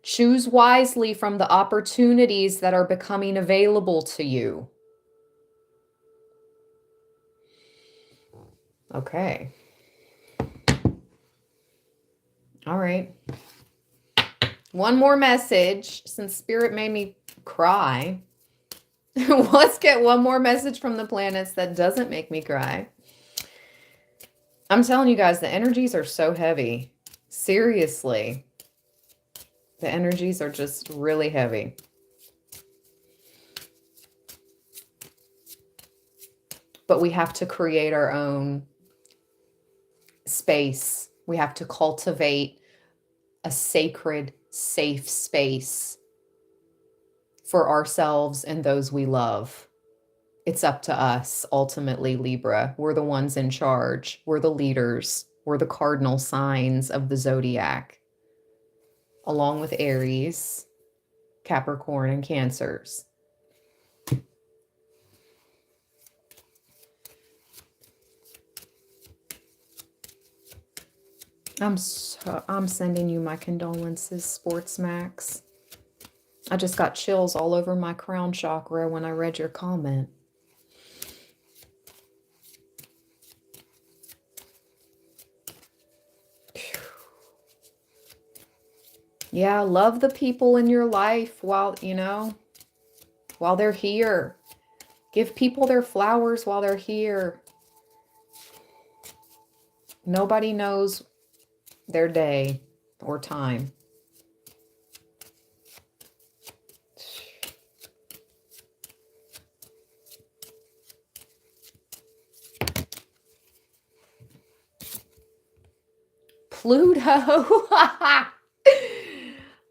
Choose wisely from the opportunities that are becoming available to you. Okay. All right. One more message, since Spirit made me cry. Let's get one more message from the planets that doesn't make me cry. I'm telling you guys, the energies are so heavy. Seriously. The energies are just really heavy. But we have to create our own space. We have to cultivate a sacred, safe space for ourselves and those we love. It's up to us, ultimately, Libra. We're the ones in charge. We're the leaders. We're the cardinal signs of the zodiac, along with Aries, Capricorn, and Cancers. I'm sending you my condolences, Sports Max. I just got chills all over my crown chakra when I read your comment. Yeah, love the people in your life while they're here. Give people their flowers while they're here. Nobody knows their day or time. Pluto.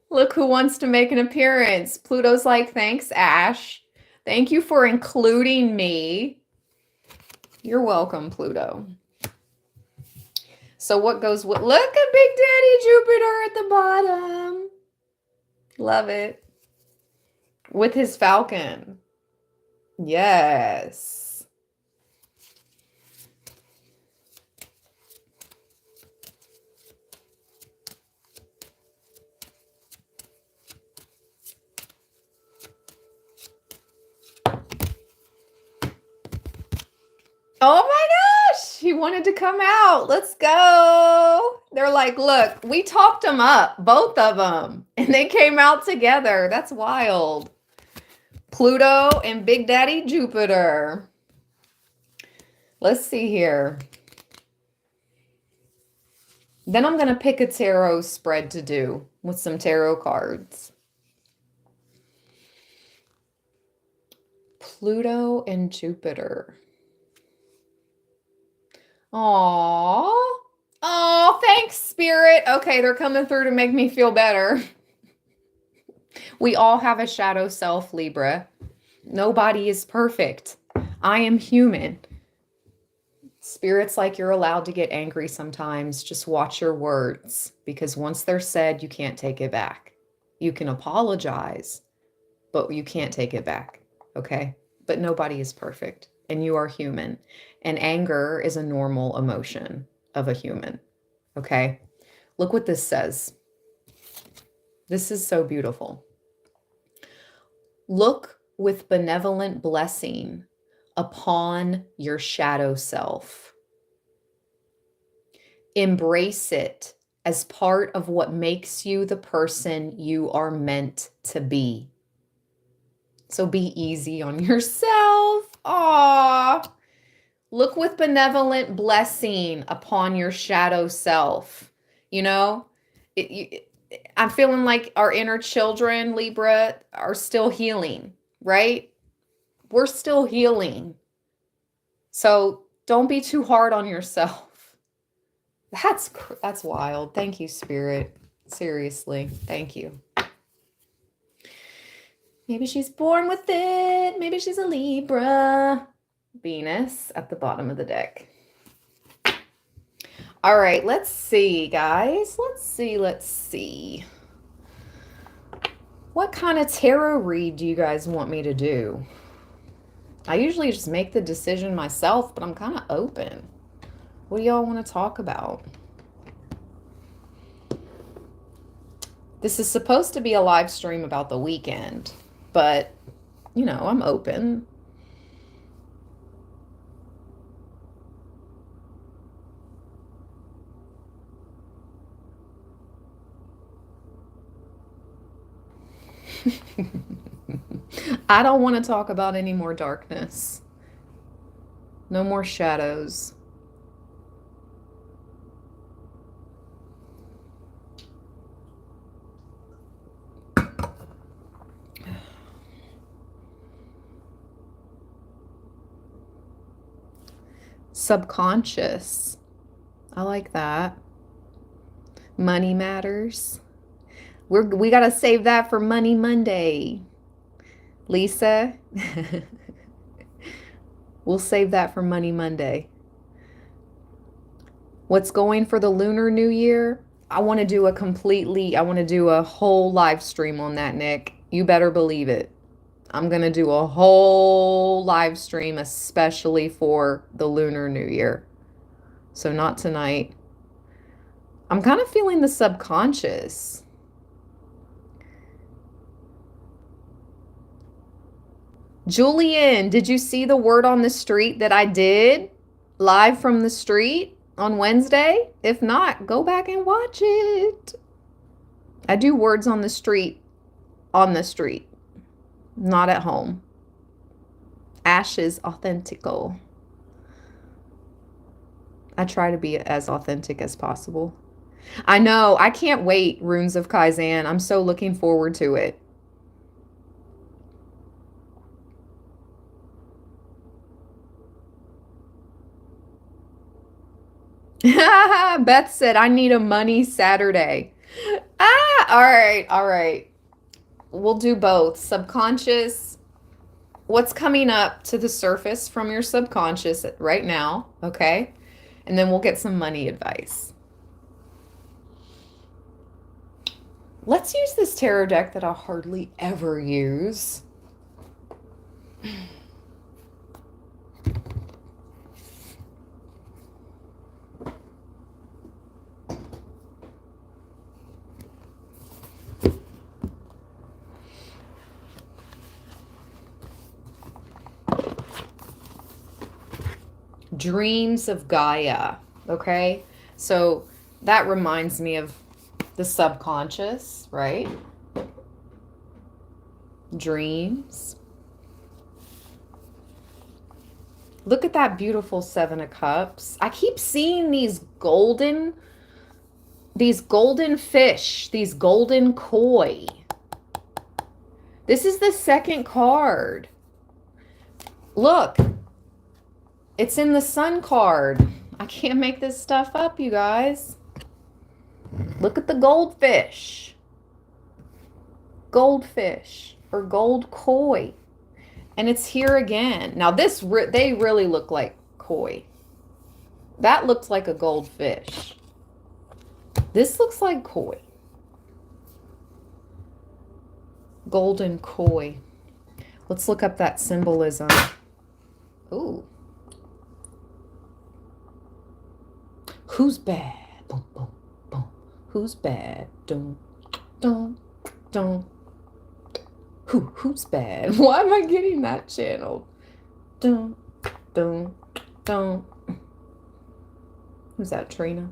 Look who wants to make an appearance. Pluto's like, thanks, Ash. Thank you for including me. You're welcome, Pluto. So what goes with, look at Big Daddy Jupiter at the bottom. Love it. With his falcon. Yes. Oh my gosh, he wanted to come out. Let's go. They're like, look, we talked them up, both of them, and they came out together. That's wild. Pluto and Big Daddy Jupiter. Let's see here. Then I'm going to pick a tarot spread to do with some tarot cards. Pluto and Jupiter. Aww. Oh, thanks, Spirit. Okay, they're coming through to make me feel better. We all have a shadow self, Libra. Nobody is perfect. I am human. Spirit's like, you're allowed to get angry sometimes. Just watch your words, because once they're said, you can't take it back. You can apologize, but you can't take it back. Okay? But nobody is perfect, and you are human. And anger is a normal emotion of a human. Okay? Look what this says. This is so beautiful. Look with benevolent blessing upon your shadow self. Embrace it as part of what makes you the person you are meant to be. So be easy on yourself. Aww. Look with benevolent blessing upon your shadow self. You know, I'm feeling like our inner children, Libra, are still healing, right? We're still healing. So don't be too hard on yourself. That's wild. Thank you, Spirit. Seriously. Thank you. Maybe she's born with it. Maybe she's a Libra. Venus at the bottom of the deck. All right, let's see, guys. Let's see. What kind of tarot read do you guys want me to do? I usually just make the decision myself, but I'm kind of open. What do y'all want to talk about? This is supposed to be a live stream about the weekend, but, you know, I'm open. I don't want to talk about any more darkness. No more shadows. Subconscious. I like that. Money matters. We got to save that for Money Monday. Lisa, we'll save that for Money Monday. What's going for the Lunar New Year? I want to do a whole live stream on that, Nick. You better believe it. I'm going to do a whole live stream especially for the Lunar New Year. So not tonight. I'm kind of feeling the subconscious. Julian, did you see the word on the street that I did live from the street on Wednesday? If not, go back and watch it. I do words on the street, not at home. Ashes authentical. I try to be as authentic as possible. I know, I can't wait, Runes of Kaizen. I'm so looking forward to it. Beth said, I need a money Saturday. All right. We'll do both. Subconscious. What's coming up to the surface from your subconscious right now, okay? And then we'll get some money advice. Let's use this tarot deck that I hardly ever use. Dreams of Gaia, okay? So that reminds me of the subconscious, right? Dreams. Look at that beautiful Seven of Cups. I keep seeing these golden fish, these golden koi. This is the second card. Look. It's in the Sun card. I can't make this stuff up, you guys. Look at the goldfish. Goldfish or gold koi. And it's here again. Now they really look like koi. That looks like a goldfish. This looks like koi. Golden koi. Let's look up that symbolism. Ooh. Who's bad? Boom, boom, boom. Who's bad? Dun, dun, dun. Who's bad? Why am I getting that channel? Dun, dun, dun. Who's that, Trina?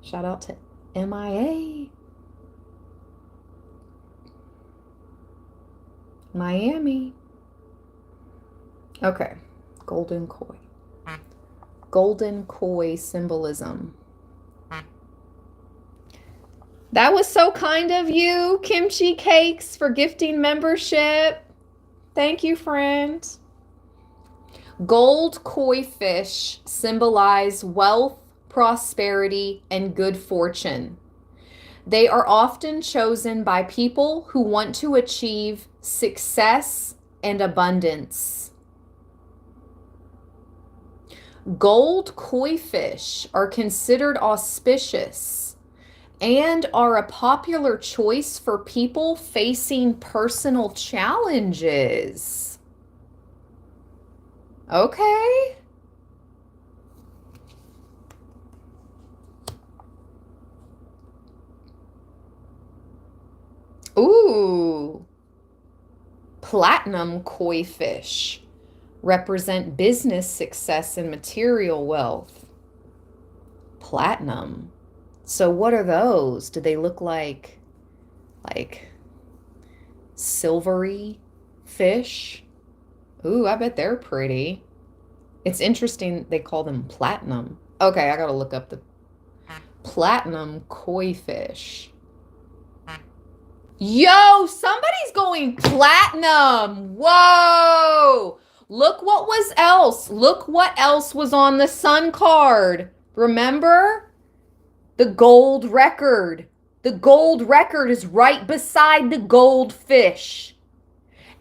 Shout out to MIA. Miami. Okay. Golden koi. Golden koi symbolism. That was so kind of you, Kimchi Cakes, for gifting membership. Thank you, friend. Gold koi fish symbolize wealth, prosperity, and good fortune. They are often chosen by people who want to achieve success and abundance. Gold koi fish are considered auspicious and are a popular choice for people facing personal challenges. Okay. Ooh. Platinum koi fish represent business success and material wealth. Platinum. So what are those? Do they look like silvery fish? Ooh, I bet they're pretty. It's interesting they call them platinum. Okay, I gotta look up the platinum koi fish. Yo, somebody's going platinum. Whoa. Look what else was on the sun card. Remember? The gold record. The gold record is right beside the gold fish.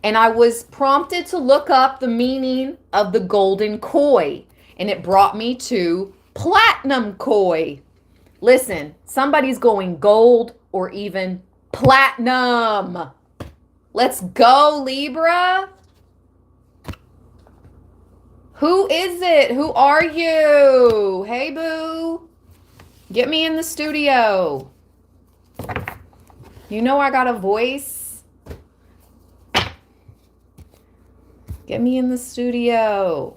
And I was prompted to look up the meaning of the golden koi. And it brought me to platinum koi. Listen, somebody's going gold or even platinum. Let's go, Libra. Who is it? Who are you? Hey, boo. Get me in the studio. You know I got a voice. Get me in the studio.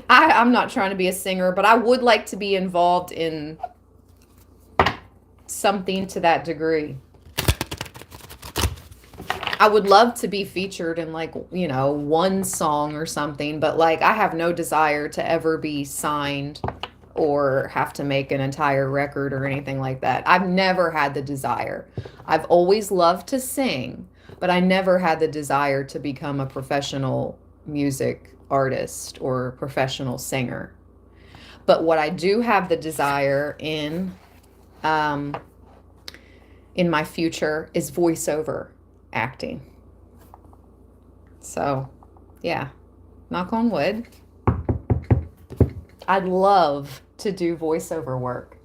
I'm not trying to be a singer, but I would like to be involved in something to that degree. I would love to be featured in one song or something, but I have no desire to ever be signed or have to make an entire record or anything like that. I've never had the desire. I've always loved to sing, but I never had the desire to become a professional music artist or professional singer. But what I do have the desire in my future is voiceover acting. So, yeah, knock on wood. I'd love to do voiceover work.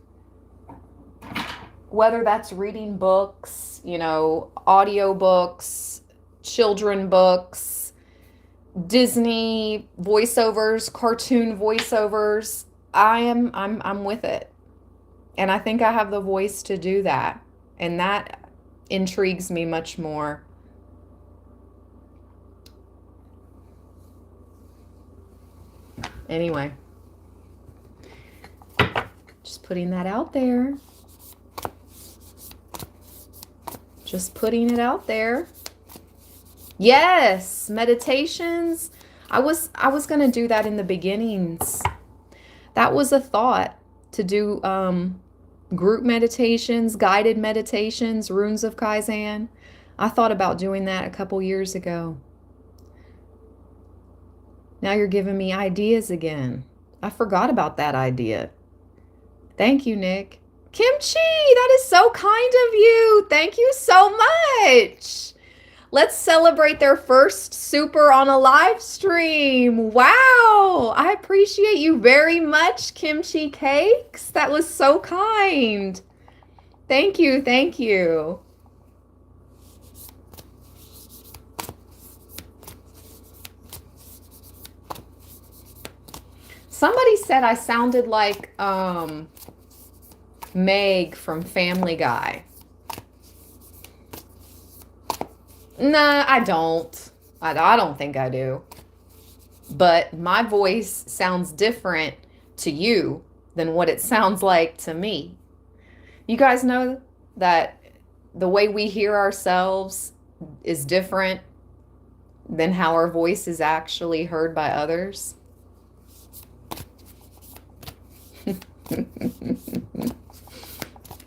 Whether that's reading books, audio books, children books, Disney voiceovers, cartoon voiceovers, I'm with it. And I think I have the voice to do that. And that intrigues me much more. Anyway, just putting that out there. Just putting it out there. Yes, meditations. I was going to do that in the beginnings. That was a thought, to do group meditations, guided meditations, runes of Kaizen. I thought about doing that a couple years ago. Now you're giving me ideas again. I forgot about that idea. Thank you, Nick. Kimchi, that is so kind of you. Thank you so much. Let's celebrate their first super on a live stream. Wow. I appreciate you very much, Kimchi Cakes. That was so kind. Thank you. Thank you. Somebody said I sounded like Meg from Family Guy. Nah, I don't. I don't think I do. But my voice sounds different to you than what it sounds like to me. You guys know that the way we hear ourselves is different than how our voice is actually heard by others.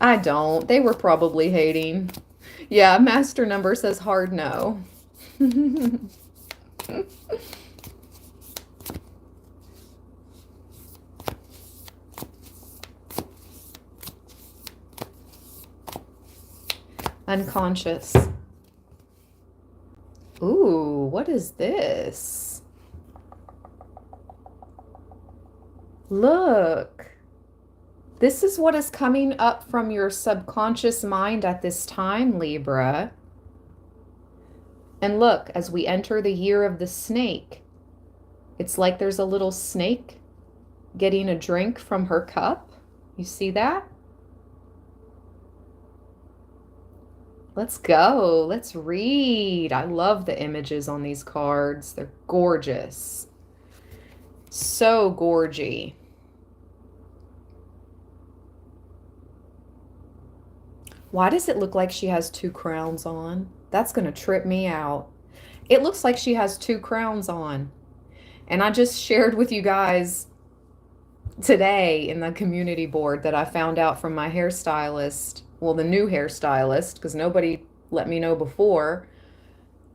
I don't. They were probably hating. Yeah, master number says hard no. Unconscious. Ooh, what is this? Look. This is what is coming up from your subconscious mind at this time, Libra. And look, as we enter the year of the snake, it's like there's a little snake getting a drink from her cup. You see that? Let's go. Let's read. I love the images on these cards. They're gorgeous. So gorgy. Why does it look like she has two crowns on? That's going to trip me out. It looks like she has two crowns on. And I just shared with you guys today in the community board that I found out from my hairstylist, well, the new hairstylist, because nobody let me know before,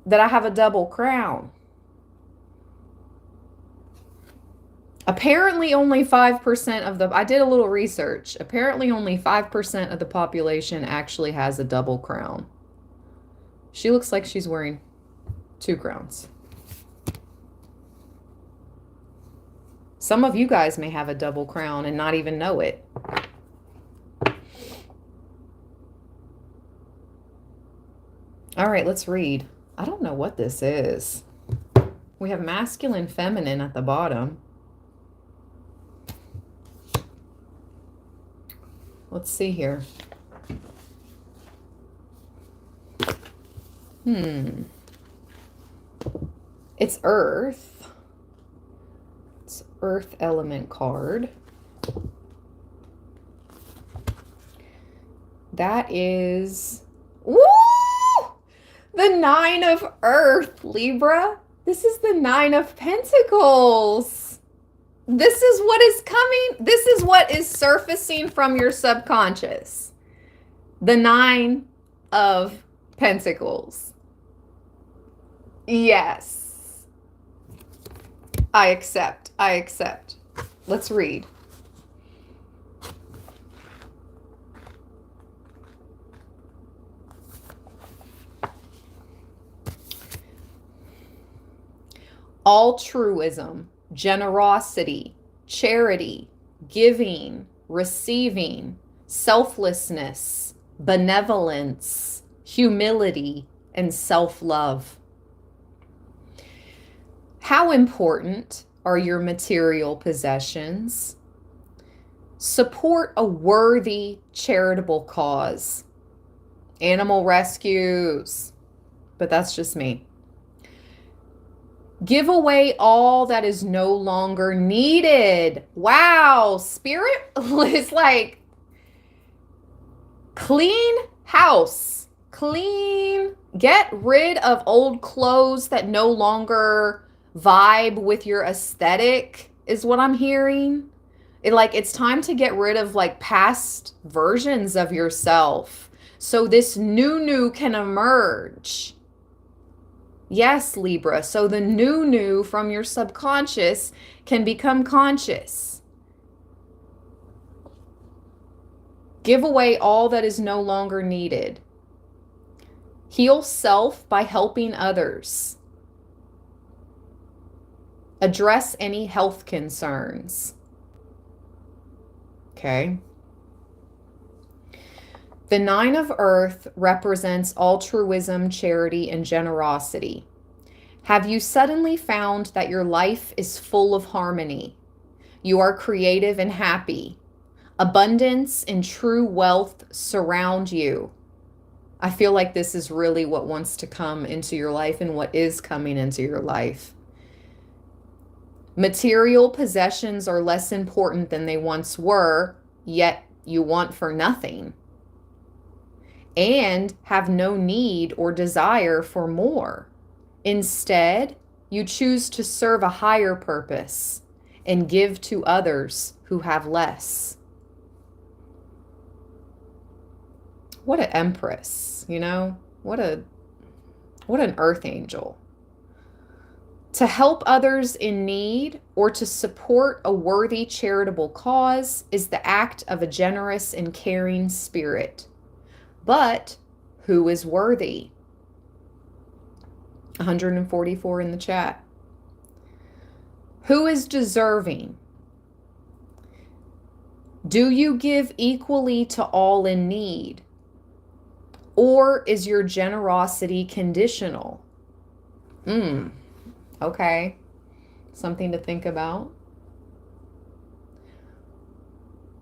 that I have a double crown. Apparently only 5% of the, I did a little research. Apparently only 5% of the population actually has a double crown. She looks like she's wearing two crowns. Some of you guys may have a double crown and not even know it. All right, let's read. I don't know what this is. We have masculine, feminine at the bottom. Let's see here. It's Earth. It's Earth element card. That is, woo! The Nine of Earth, Libra. This is the Nine of Pentacles. This is what is coming. This is what is surfacing from your subconscious. The Nine of Pentacles. Yes. I accept. I accept. Let's read. Altruism, generosity, charity, giving, receiving, selflessness, benevolence, humility, and self-love. How important are your material possessions? Support a worthy charitable cause. Animal rescues. But that's just me. Give away all that is no longer needed. Wow, Spirit is like, clean house, clean, get rid of old clothes that no longer vibe with your aesthetic is what I'm hearing. It's time to get rid of like past versions of yourself so this new can emerge. Yes, Libra. So the new from your subconscious can become conscious. Give away all that is no longer needed. Heal self by helping others. Address any health concerns. Okay. The Nine of Earth represents altruism, charity, and generosity. Have you suddenly found that your life is full of harmony? You are creative and happy. Abundance and true wealth surround you. I feel like this is really what wants to come into your life and what is coming into your life. Material possessions are less important than they once were, yet you want for nothing. and have no need or desire for more. Instead, you choose to serve a higher purpose and give to others who have less. What an empress, you know? What an earth angel. To help others in need or to support a worthy charitable cause is the act of a generous and caring spirit. But who is worthy? 144 in the chat. Who is deserving? Do you give equally to all in need? Or is your generosity conditional? Okay. Something to think about.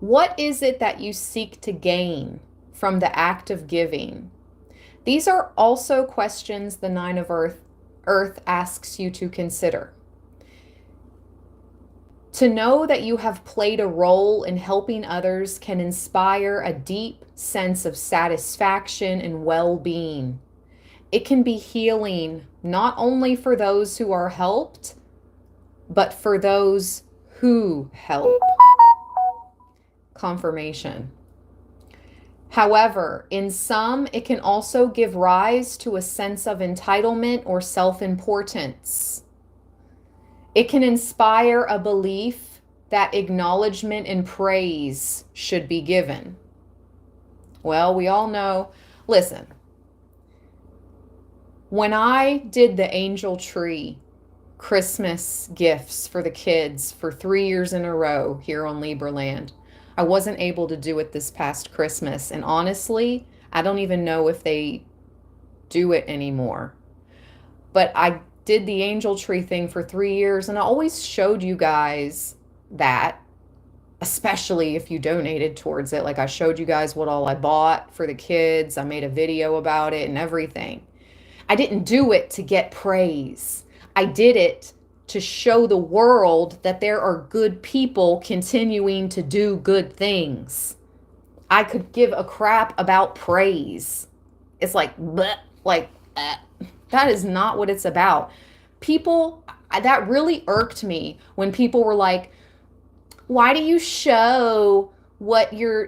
What is it that you seek to gain from the act of giving? These are also questions the Nine of Earth asks you to consider. To know that you have played a role in helping others can inspire a deep sense of satisfaction and well-being. It can be healing not only for those who are helped, but for those who help. Confirmation. However, in some, it can also give rise to a sense of entitlement or self-importance. It can inspire a belief that acknowledgement and praise should be given. Well, we all know, listen, when I did the angel tree Christmas gifts for the kids for 3 years in a row here on Libra land, I wasn't able to do it this past Christmas. And honestly, I don't even know if they do it anymore. But I did the angel tree thing for 3 years, and I always showed you guys that, especially if you donated towards it. Like I showed you guys what all I bought for the kids. I made a video about it and everything. I didn't do it to get praise. I did it to show the world that there are good people continuing to do good things. I could give a crap about praise. It's like, bleh, that is not what it's about. People, that really irked me when people were like, why do you show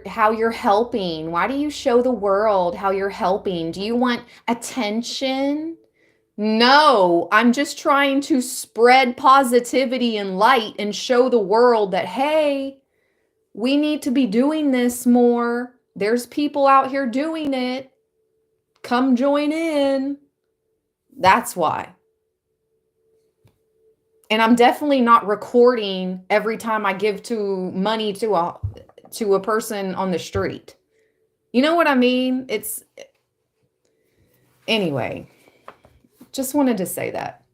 how you're helping? Why do you show the world how you're helping? Do you want attention? No, I'm just trying to spread positivity and light and show the world that, hey, we need to be doing this more. There's people out here doing it. Come join in. That's why. And I'm definitely not recording every time I give money to a person on the street. You know what I mean? Anyway, just wanted to say that.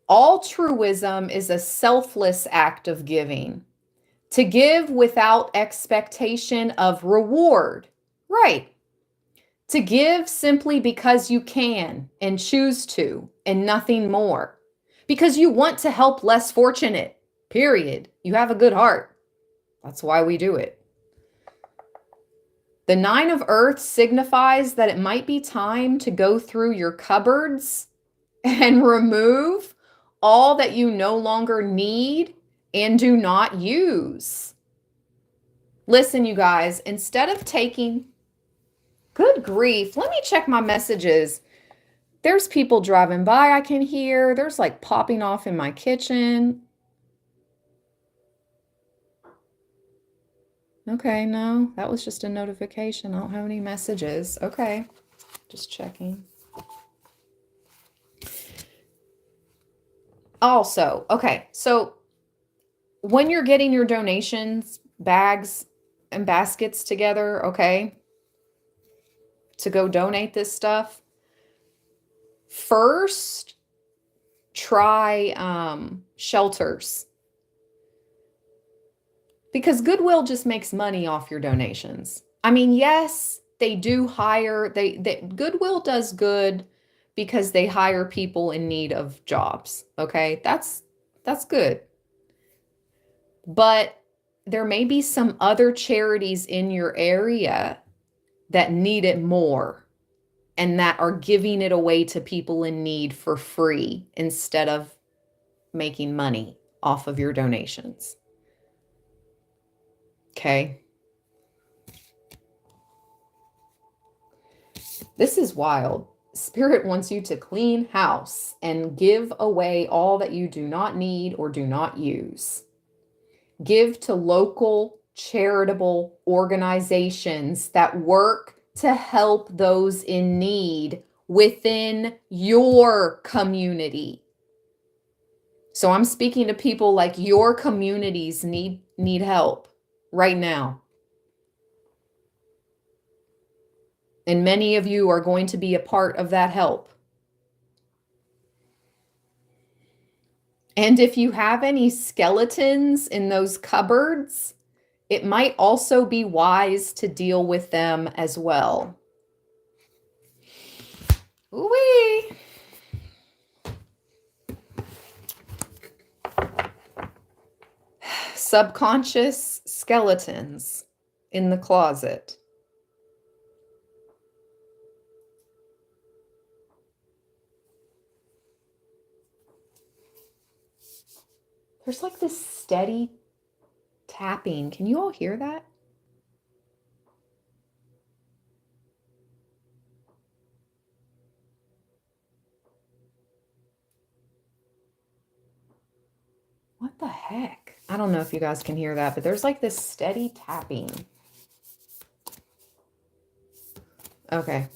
Altruism is a selfless act of giving. To give without expectation of reward. Right. To give simply because you can and choose to and nothing more. Because you want to help less fortunate. Period. You have a good heart. That's why we do it. The Nine of Earth signifies that it might be time to go through your cupboards and remove all that you no longer need and do not use. Listen, you guys, instead of taking... Good grief. Let me check my messages. There's people driving by I can hear. There's like popping off in my kitchen. Okay, no, that was just a notification. I don't have any messages. Okay, just checking. Also, okay, so when you're getting your donations, bags and baskets together, okay, to go donate this stuff, first try shelters. Because Goodwill just makes money off your donations. I mean, yes, they do hire, Goodwill does good because they hire people in need of jobs. Okay, that's good. But there may be some other charities in your area that need it more and that are giving it away to people in need for free instead of making money off of your donations. Okay. This is wild. Spirit wants you to clean house and give away all that you do not need or do not use. Give to local charitable organizations that work to help those in need within your community. So I'm speaking to people like your communities need help right now. And many of you are going to be a part of that help. And if you have any skeletons in those cupboards, it might also be wise to deal with them as well. Ooh-wee. Subconscious skeletons in the closet. There's like this steady tapping. Can you all hear that? What the heck? I don't know if you guys can hear that, but there's like this steady tapping. Okay.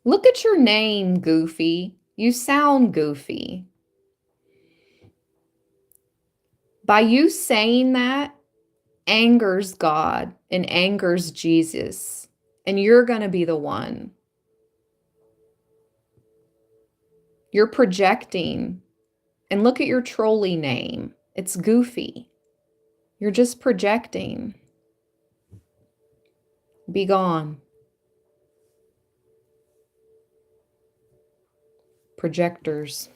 Look at your name, Goofy. You sound goofy. By you saying that, angers God and angers Jesus. And you're going to be the one. You're projecting. And look at your trolley name. It's Goofy. You're just projecting. Be gone. Projectors.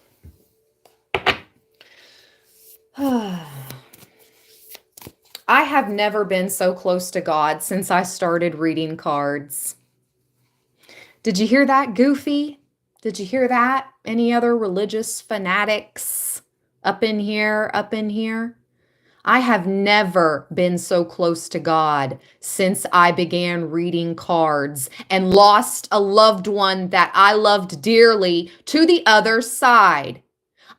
I have never been so close to God since I started reading cards. Did you hear that, Goofy? Did you hear that? Any other religious fanatics up in here, up in here? I have never been so close to God since I began reading cards and lost a loved one that I loved dearly to the other side.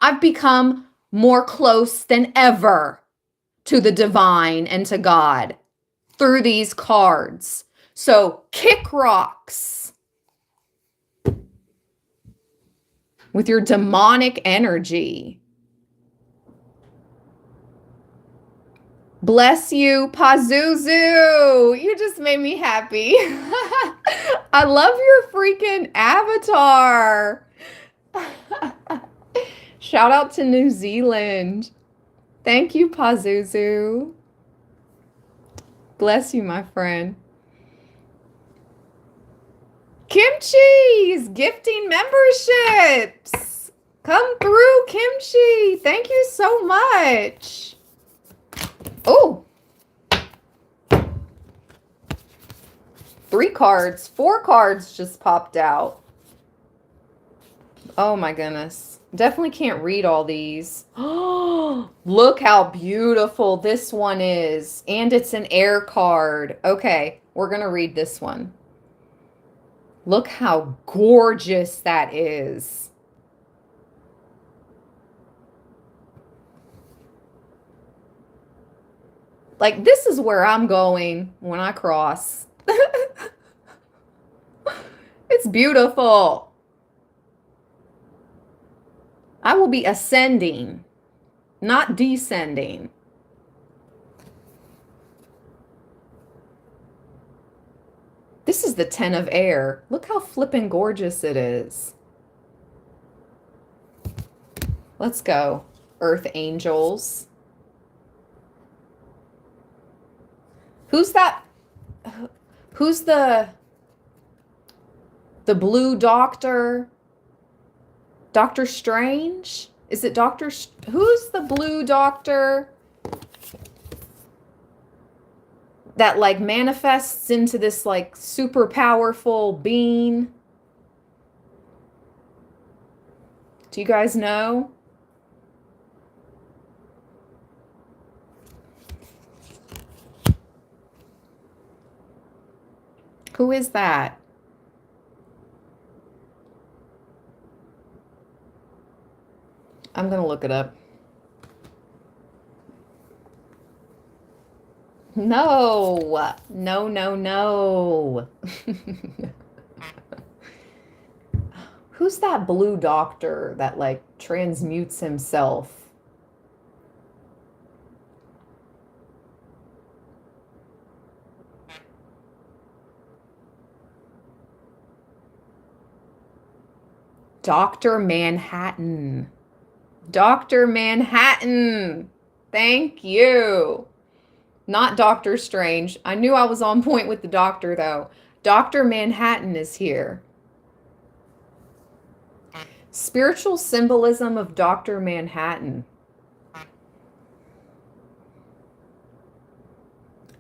I've become more close than ever to the divine and to God through these cards. So kick rocks with your demonic energy. Bless you, Pazuzu. You just made me happy. I love your freaking avatar. Shout out to New Zealand. Thank you, Pazuzu. Bless you, my friend. Kimchi is gifting memberships. Come through, Kimchi. Thank you so much. Oh, 3 cards, 4 cards just popped out. Oh my goodness. Definitely can't read all these. Oh, look how beautiful this one is. And it's an air card. Okay, we're going to read this one. Look how gorgeous that is. Like, this is where I'm going when I cross. It's beautiful. I will be ascending, not descending. This is the 10 of air. Look how flippin' gorgeous it is. Let's go, Earth Angels. Who's that? Who's the The Blue Doctor. Doctor Strange? Is it who's the Blue Doctor that like manifests into this like super powerful being? Do you guys know? Who is that? I'm going to look it up. No. No, no, no. Who's that Blue Doctor that like transmutes himself? Dr. Manhattan. Dr. Manhattan. Thank you. Not Doctor Strange. I knew I was on point with the doctor, though. Dr. Manhattan is here. Spiritual symbolism of Dr. Manhattan.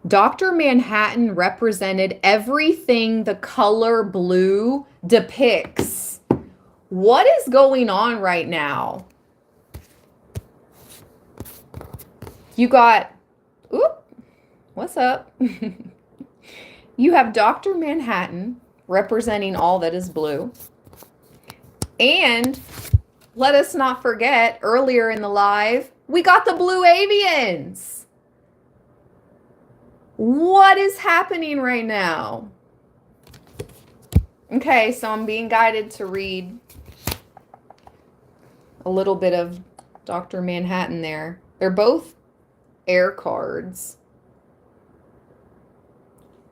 Dr. Manhattan represented everything the color blue depicts. What is going on right now? You got, what's up? You have Dr. Manhattan representing all that is blue. And let us not forget, earlier in the live, we got the blue avians. What is happening right now? Okay, so I'm being guided to read a little bit of Dr. Manhattan there. They're both air cards.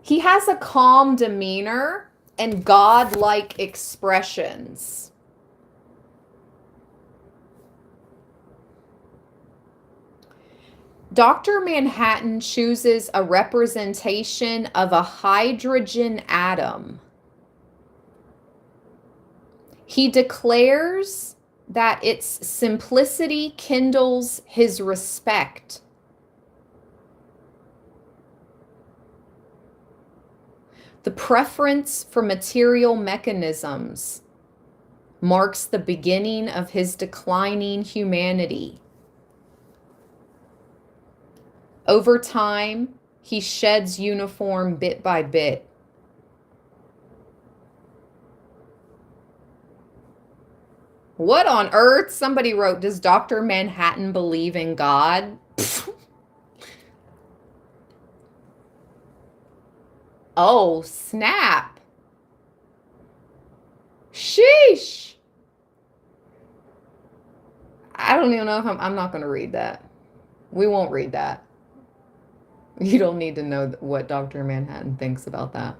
He has a calm demeanor and godlike expressions. Dr. Manhattan chooses a representation of a hydrogen atom. He declares that its simplicity kindles his respect. The preference for material mechanisms marks the beginning of his declining humanity. Over time, he sheds uniform bit by bit. What on earth? Somebody wrote, does Dr. Manhattan believe in God? Oh, snap. Sheesh. I don't even know if I'm not going to read that. We won't read that. You don't need to know what Dr. Manhattan thinks about that.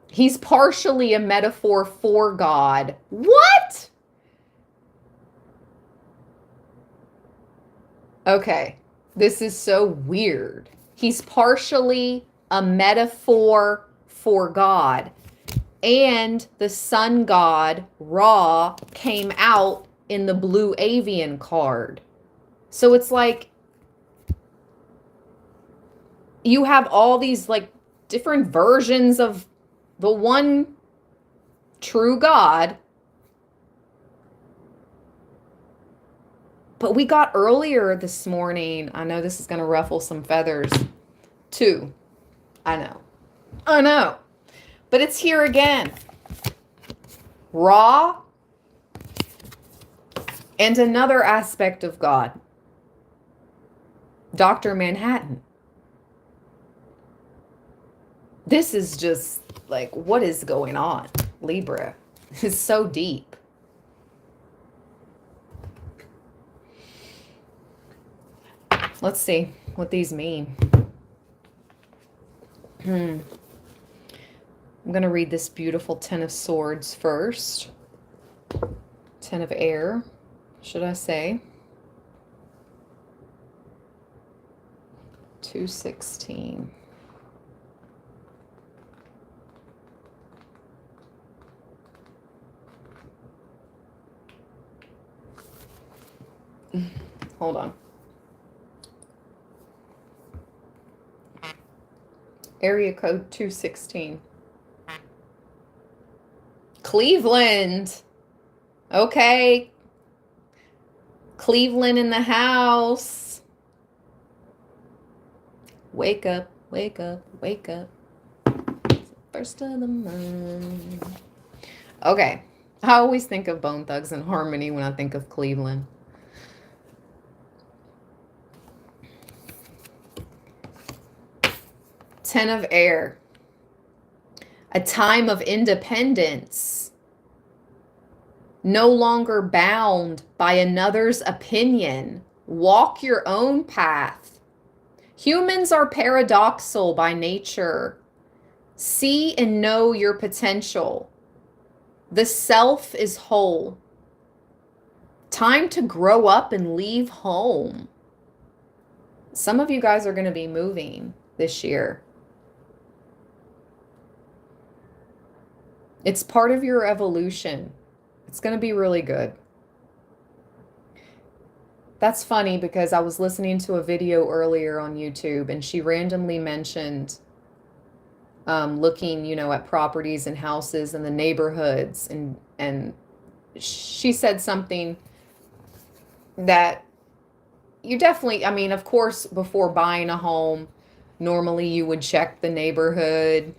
He's partially a metaphor for God. What? Okay, this is so weird. He's partially a metaphor for God. And the sun god, Ra, came out in the blue avian card. So it's like you have all these like different versions of the one true God. But we got earlier this morning, I know this is going to ruffle some feathers, too. I know. But it's here again. Ra and another aspect of God. Dr. Manhattan. This is just like, what is going on? Libra. It's so deep. Let's see what these mean. I'm going to read this beautiful Ten of Swords first. Ten of Air, should I say. 216. Hold on. Area code 216. Cleveland. Okay. Cleveland in the house. Wake up, wake up, wake up. First of the month. Okay. I always think of Bone Thugs and Harmony when I think of Cleveland. Ten of Air. A time of independence. No longer bound by another's opinion. Walk your own path. Humans are paradoxical by nature. See and know your potential. The self is whole. Time to grow up and leave home. Some of you guys are going to be moving this year. It's part of your evolution. It's going to be really good. That's funny because I was listening to a video earlier on YouTube and she randomly mentioned looking, at properties and houses and the neighborhoods. And she said something that you definitely, of course, before buying a home, normally you would check the neighborhood,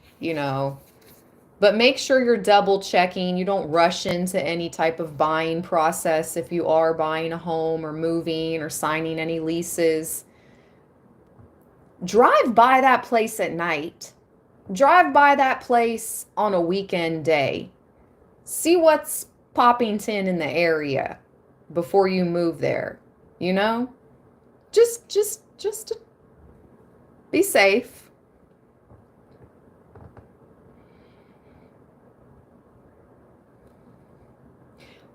but make sure you're double checking. You don't rush into any type of buying process if you are buying a home or moving or signing any leases. Drive by that place at night. Drive by that place on a weekend day. See what's popping in the area before you move there. Just to be safe.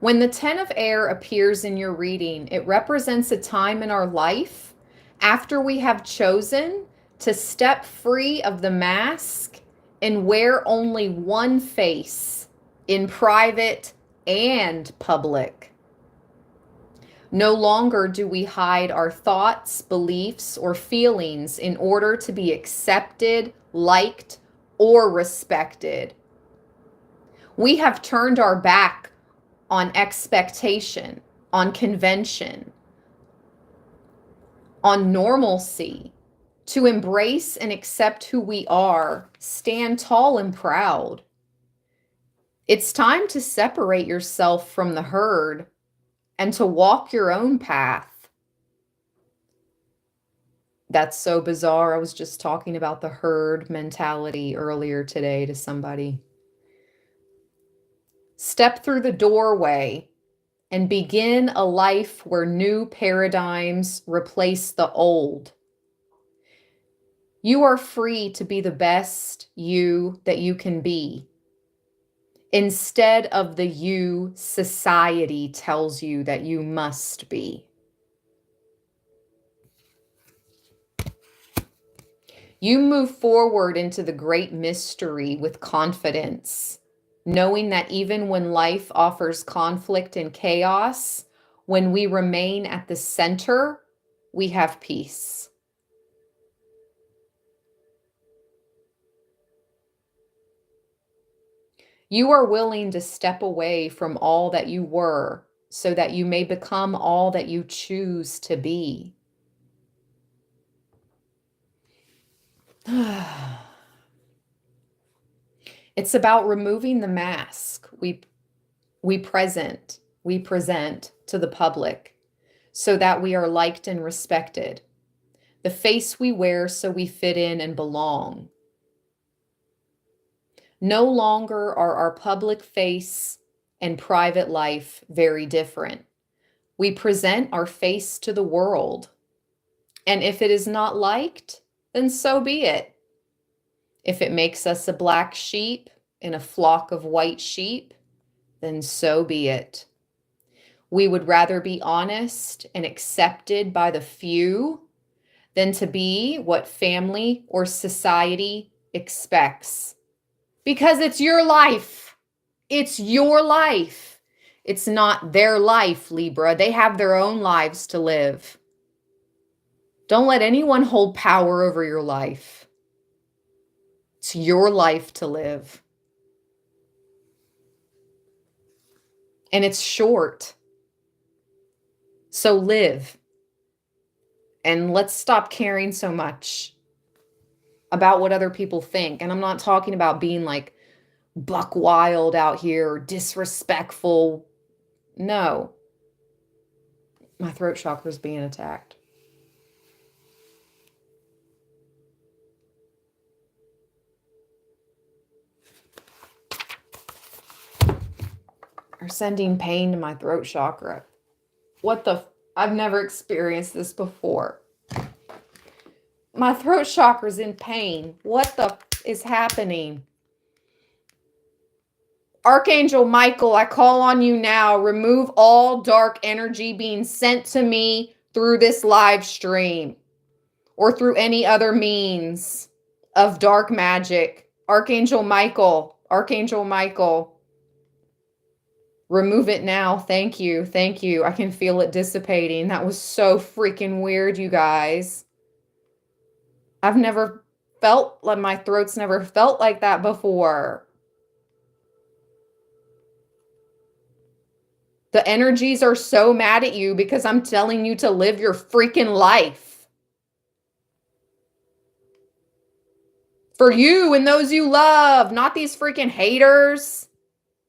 When the Ten of Air appears in your reading, it represents a time in our life after we have chosen to step free of the mask and wear only one face in private and public. No longer do we hide our thoughts, beliefs, or feelings in order to be accepted, liked, or respected. We have turned our back on expectation, on convention, on normalcy, to embrace and accept who we are, stand tall and proud. It's time to separate yourself from the herd and to walk your own path. That's so bizarre. I was just talking about the herd mentality earlier today to somebody. Step through the doorway and begin a life where new paradigms replace the old. You are free to be the best you that you can be, instead of the you society tells you that you must be. You move forward into the great mystery with confidence, knowing that even when life offers conflict and chaos, when we remain at the center, we have peace. You are willing to step away from all that you were so that you may become all that you choose to be. It's about removing the mask we present to the public so that we are liked and respected. The face we wear so we fit in and belong. No longer are our public face and private life very different. We present our face to the world. And if it is not liked, then so be it. If it makes us a black sheep in a flock of white sheep, then so be it. We would rather be honest and accepted by the few than to be what family or society expects. Because it's your life. It's your life. It's not their life, Libra. They have their own lives to live. Don't let anyone hold power over your life. It's your life to live. And it's short. So live. And let's stop caring so much about what other people think. And I'm not talking about being like buck wild out here or disrespectful. No. My throat chakra is being attacked. Are sending pain to my throat chakra. I've never experienced this before. My throat chakra's in pain. What the is happening? Archangel Michael, I call on you now. Remove all dark energy being sent to me through this live stream or through any other means of dark magic. Archangel Michael, remove it now. Thank you. Thank you. I can feel it dissipating. That was so freaking weird, you guys. I've never felt like my throat's never felt like that before. The energies are so mad at you because I'm telling you to live your freaking life. For you and those you love, not these freaking haters,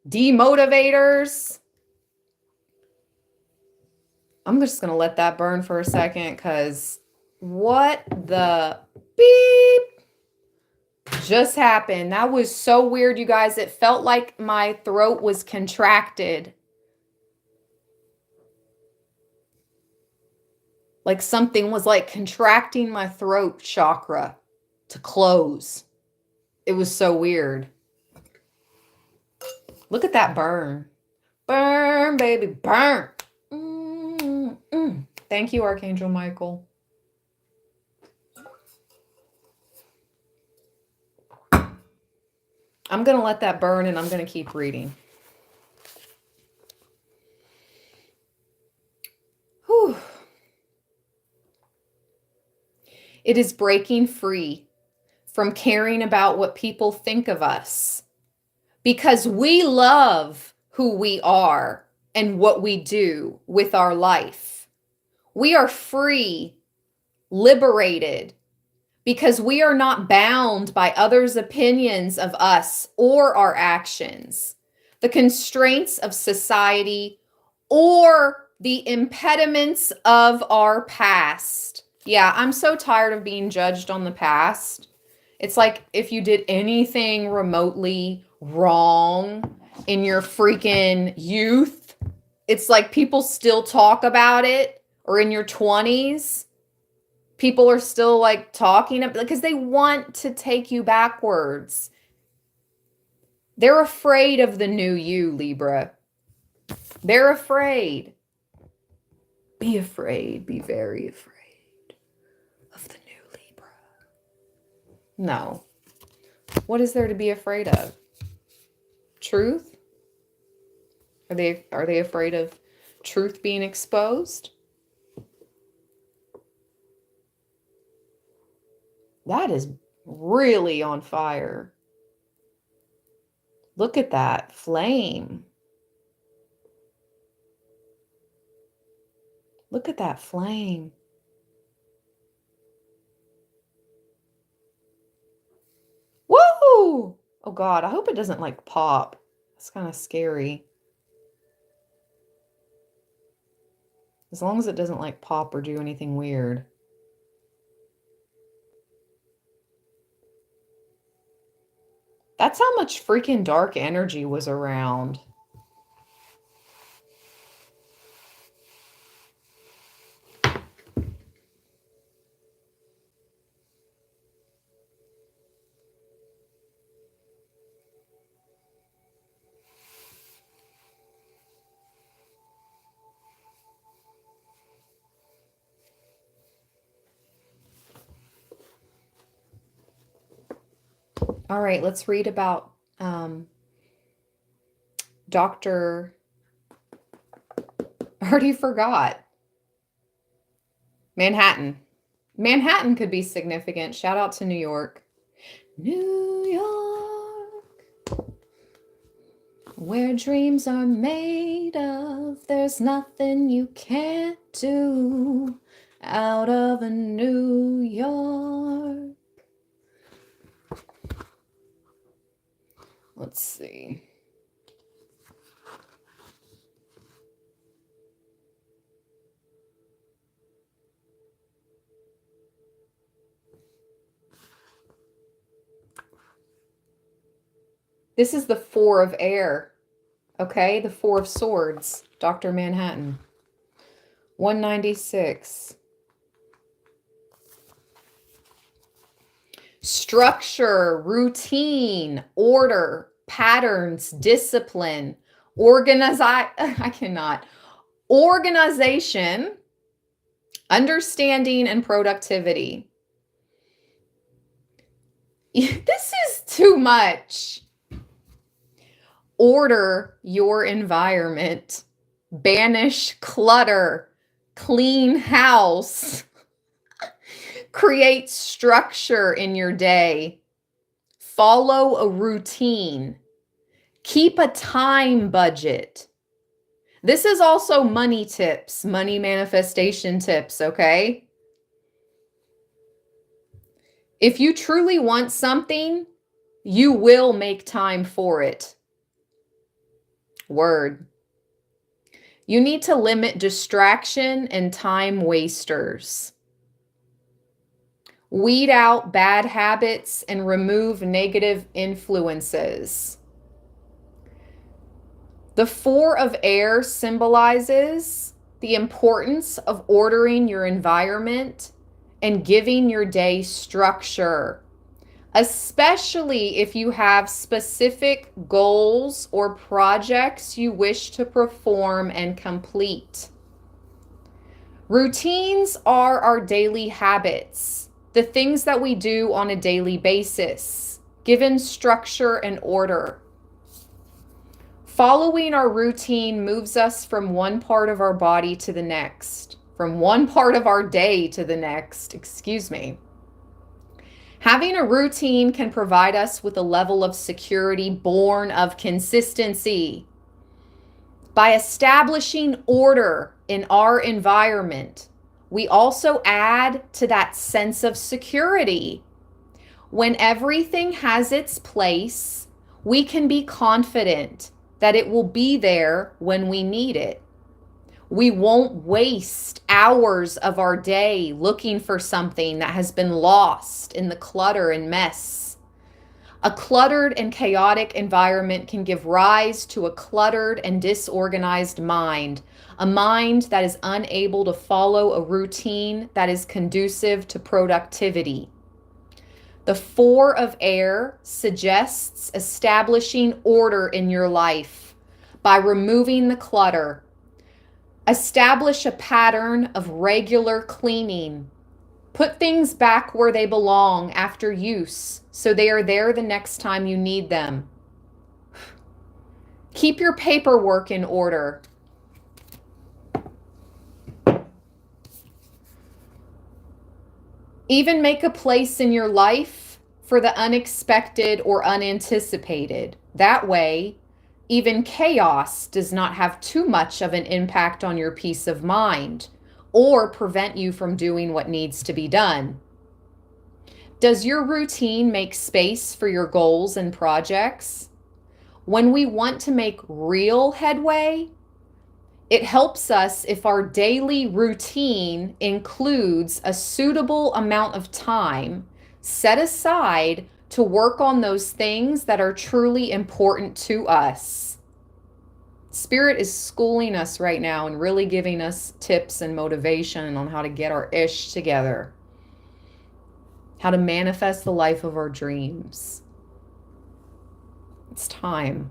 demotivators. I'm just going to let that burn for a second because what the beep just happened? That was so weird, you guys. It felt like my throat was contracted. Like something was like contracting my throat chakra to close. It was so weird. Look at that burn. Burn, baby, burn. Thank you, Archangel Michael. I'm going to let that burn and I'm going to keep reading. Whew. It is breaking free from caring about what people think of us because we love who we are and what we do with our life. We are free, liberated, because we are not bound by others' opinions of us or our actions, the constraints of society, or the impediments of our past. Yeah, I'm so tired of being judged on the past. It's like if you did anything remotely wrong in your freaking youth, it's like people still talk about it, or in your 20s. People are still like talking about because they want to take you backwards. They're afraid of the new you, Libra. They're afraid. Be afraid. Be very afraid of the new Libra. No. What is there to be afraid of? Truth? Are they afraid of truth being exposed? That is really on fire. Look at that flame. Look at that flame. Whoa! Oh God, I hope it doesn't like pop. That's kind of scary. As long as it doesn't like pop or do anything weird. That's how much freaking dark energy was around. All right, let's read about Dr. Already forgot. Manhattan. Manhattan could be significant. Shout out to New York. New York, where dreams are made of. There's nothing you can't do out of a New York. Let's see. This is the Four of Air. Okay, the Four of Swords. Dr. Manhattan. 196. Structure, routine, order, patterns, discipline, organization, understanding, and productivity. This is too much. Order your environment. Banish clutter. Clean house. Create structure in your day. Follow a routine. Keep a time budget. This is also money tips, money manifestation tips, okay? If you truly want something, you will make time for it. Word. You need to limit distraction and time wasters. Weed out bad habits and remove negative influences. The Four of Air symbolizes the importance of ordering your environment and giving your day structure, especially if you have specific goals or projects you wish to perform and complete. Routines are our daily habits, the things that we do on a daily basis, given structure and order. Following our routine moves us from one part of our body to the next, from one part of our day to the next, Having a routine can provide us with a level of security born of consistency. By establishing order in our environment, we also add to that sense of security. When everything has its place, we can be confident that it will be there when we need it. We won't waste hours of our day looking for something that has been lost in the clutter and mess. A cluttered and chaotic environment can give rise to a cluttered and disorganized mind, a mind that is unable to follow a routine that is conducive to productivity. The Four of Air suggests establishing order in your life by removing the clutter. Establish a pattern of regular cleaning. Put things back where they belong after use so they are there the next time you need them. Keep your paperwork in order. Even make a place in your life for the unexpected or unanticipated. That way, even chaos does not have too much of an impact on your peace of mind or prevent you from doing what needs to be done. Does your routine make space for your goals and projects? When we want to make real headway, it helps us if our daily routine includes a suitable amount of time set aside to work on those things that are truly important to us. Spirit is schooling us right now and really giving us tips and motivation on how to get our ish together, how to manifest the life of our dreams. It's time.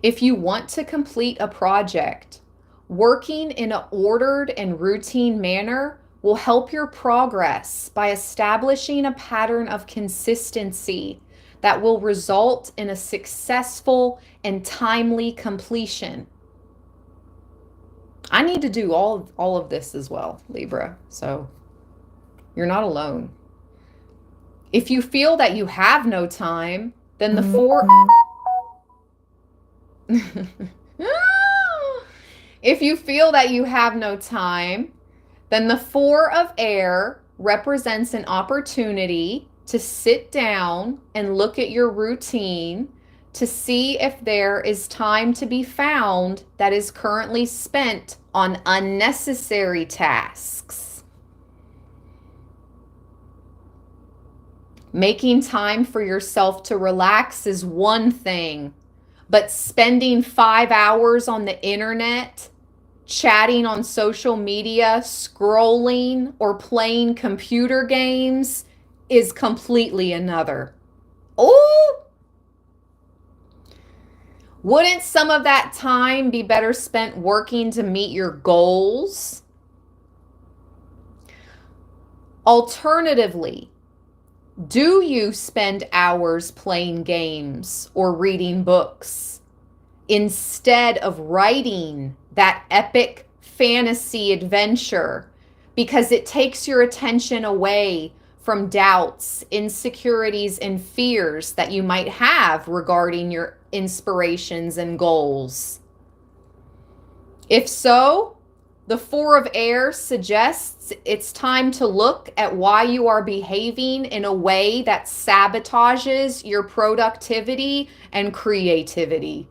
If you want to complete a project, working in an ordered and routine manner will help your progress by establishing a pattern of consistency that will result in a successful and timely completion. I need to do all of this as well, Libra. So you're not alone. If you feel that you have no time, then the four... If you feel that you have no time, then the Four of Air represents an opportunity to sit down and look at your routine to see if there is time to be found that is currently spent on unnecessary tasks. Making time for yourself to relax is one thing, but spending 5 hours on the internet, chatting on social media, scrolling, or playing computer games is completely another. Oh! Wouldn't some of that time be better spent working to meet your goals? Alternatively, do you spend hours playing games or reading books instead of writing that epic fantasy adventure because it takes your attention away from doubts, insecurities, and fears that you might have regarding your inspirations and goals? If so, the Four of Air suggests it's time to look at why you are behaving in a way that sabotages your productivity and creativity.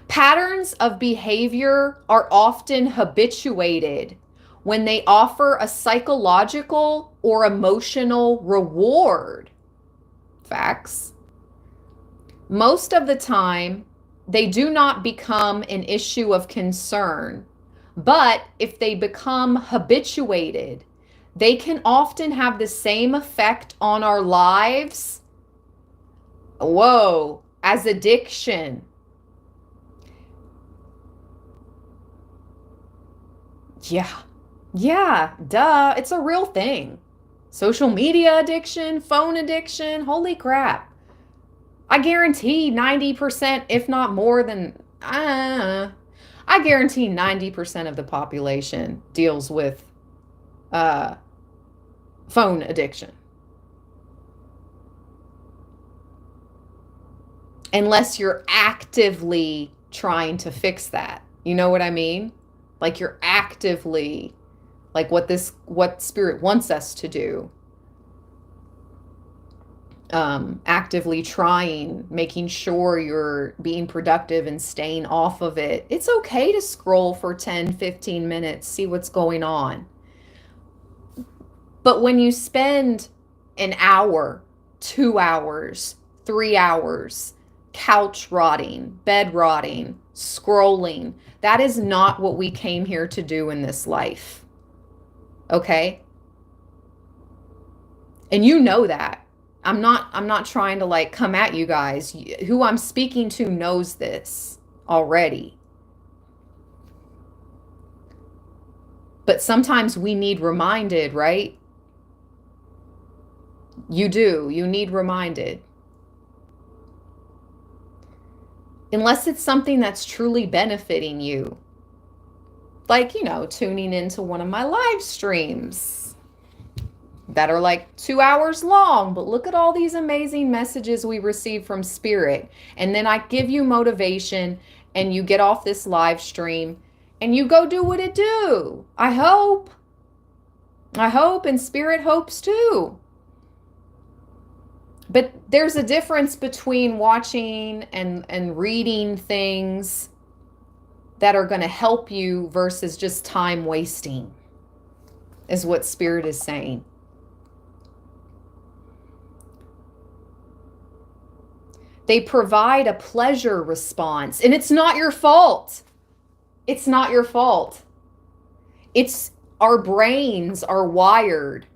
Patterns of behavior are often habituated when they offer a psychological or emotional reward. Facts. Most of the time, they do not become an issue of concern, but if they become habituated, they can often have the same effect on our lives, as addiction. Yeah, duh, it's a real thing. Social media addiction, phone addiction, holy crap. I guarantee 90%, if not more than, I guarantee 90% of the population deals with phone addiction. Unless you're actively trying to fix that. You know what I mean? Like you're actively, like what Spirit wants us to do. Actively trying, making sure you're being productive and staying off of it. It's okay to scroll for 10, 15 minutes, see what's going on. But when you spend an hour, 2 hours, 3 hours, couch rotting, bed rotting, scrolling, that is not what we came here to do in this life. Okay? And you know that. I'm not trying to like come at you guys. Who I'm speaking to knows this already. But sometimes we need reminded, right? You do. You need reminded. Unless it's something that's truly benefiting you. Like, tuning into one of my live streams that are like 2 hours long, but look at all these amazing messages we receive from Spirit. And then I give you motivation and you get off this live stream and you go do what it do. I hope, and Spirit hopes too. But there's a difference between watching and reading things that are going to help you versus just time wasting, is what Spirit is saying. They provide a pleasure response, and it's not your fault. It's not your fault. It's our brains are wired.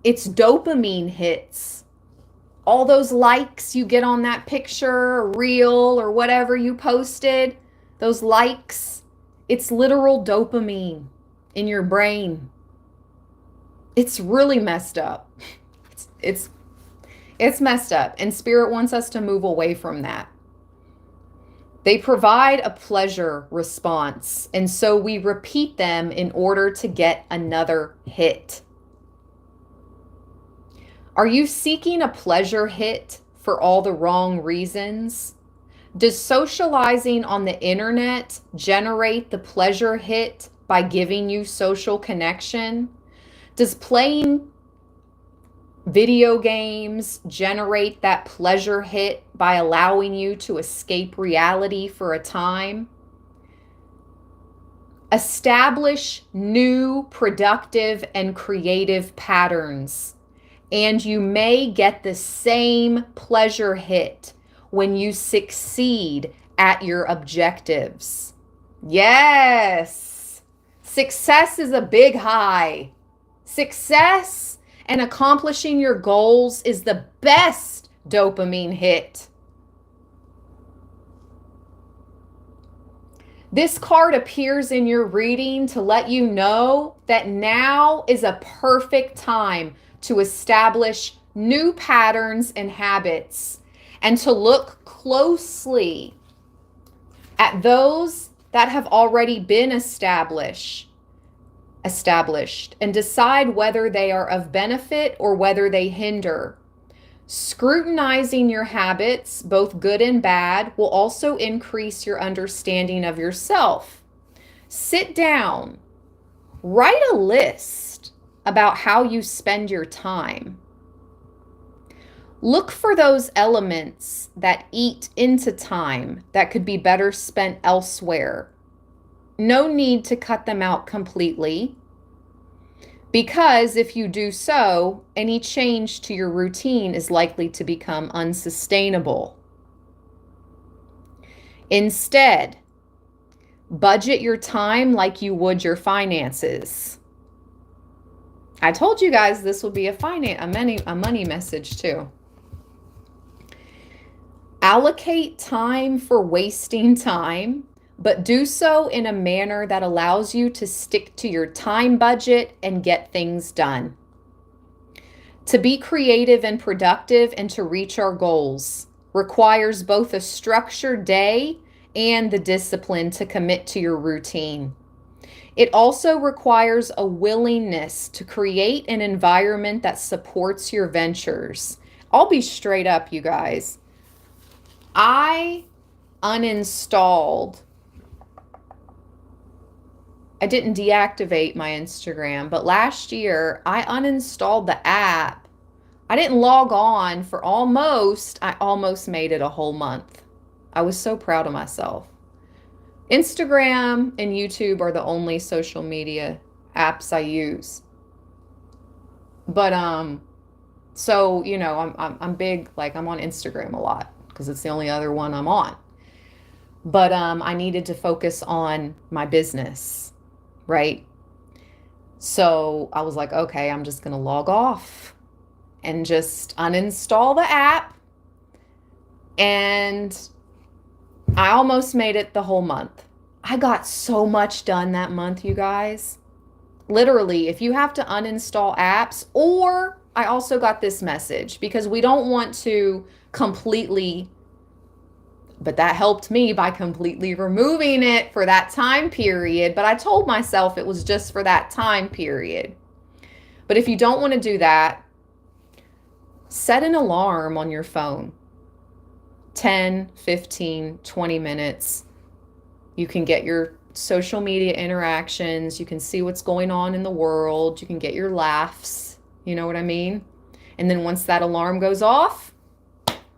It's dopamine hits. All those likes you get on that picture or reel or whatever you posted, those likes, it's literal dopamine in your brain. It's really messed up. It's messed up, and Spirit wants us to move away from that. They provide a pleasure response, and so we repeat them in order to get another hit. Are you seeking a pleasure hit for all the wrong reasons? Does socializing on the internet generate the pleasure hit by giving you social connection? Does playing video games generate that pleasure hit by allowing you to escape reality for a time? Establish new, productive, and creative patterns, and you may get the same pleasure hit when you succeed at your objectives. Yes, success is a big high. Success and accomplishing your goals is the best dopamine hit. This card appears in your reading to let you know that now is a perfect time to establish new patterns and habits, and to look closely at those that have already been established and decide whether they are of benefit or whether they hinder. Scrutinizing your habits, both good and bad, will also increase your understanding of yourself. Sit down, write a list about how you spend your time. Look for those elements that eat into time that could be better spent elsewhere. No need to cut them out completely, because if you do so, any change to your routine is likely to become unsustainable. Instead, budget your time like you would your finances. I told you guys this would be a money message too. Allocate time for wasting time, but do so in a manner that allows you to stick to your time budget and get things done. To be creative and productive and to reach our goals requires both a structured day and the discipline to commit to your routine. It also requires a willingness to create an environment that supports your ventures. I'll be straight up, you guys. I didn't deactivate my Instagram, but last year I uninstalled the app. I didn't log on for I almost made it a whole month. I was so proud of myself. Instagram and YouTube are the only social media apps I use. But so I'm big, like I'm on Instagram a lot because it's the only other one I'm on. But I needed to focus on my business, right? So I was like, okay, I'm just gonna log off and just uninstall the app. And I almost made it the whole month. I got so much done that month, you guys. Literally, if you have to uninstall apps, or I also got this message because we don't want to completely, but that helped me by completely removing it for that time period. But I told myself it was just for that time period. But if you don't want to do that, set an alarm on your phone. 10, 15, 20 minutes. You can get your social media interactions. You can see what's going on in the world. You can get your laughs. You know what I mean? And then once that alarm goes off,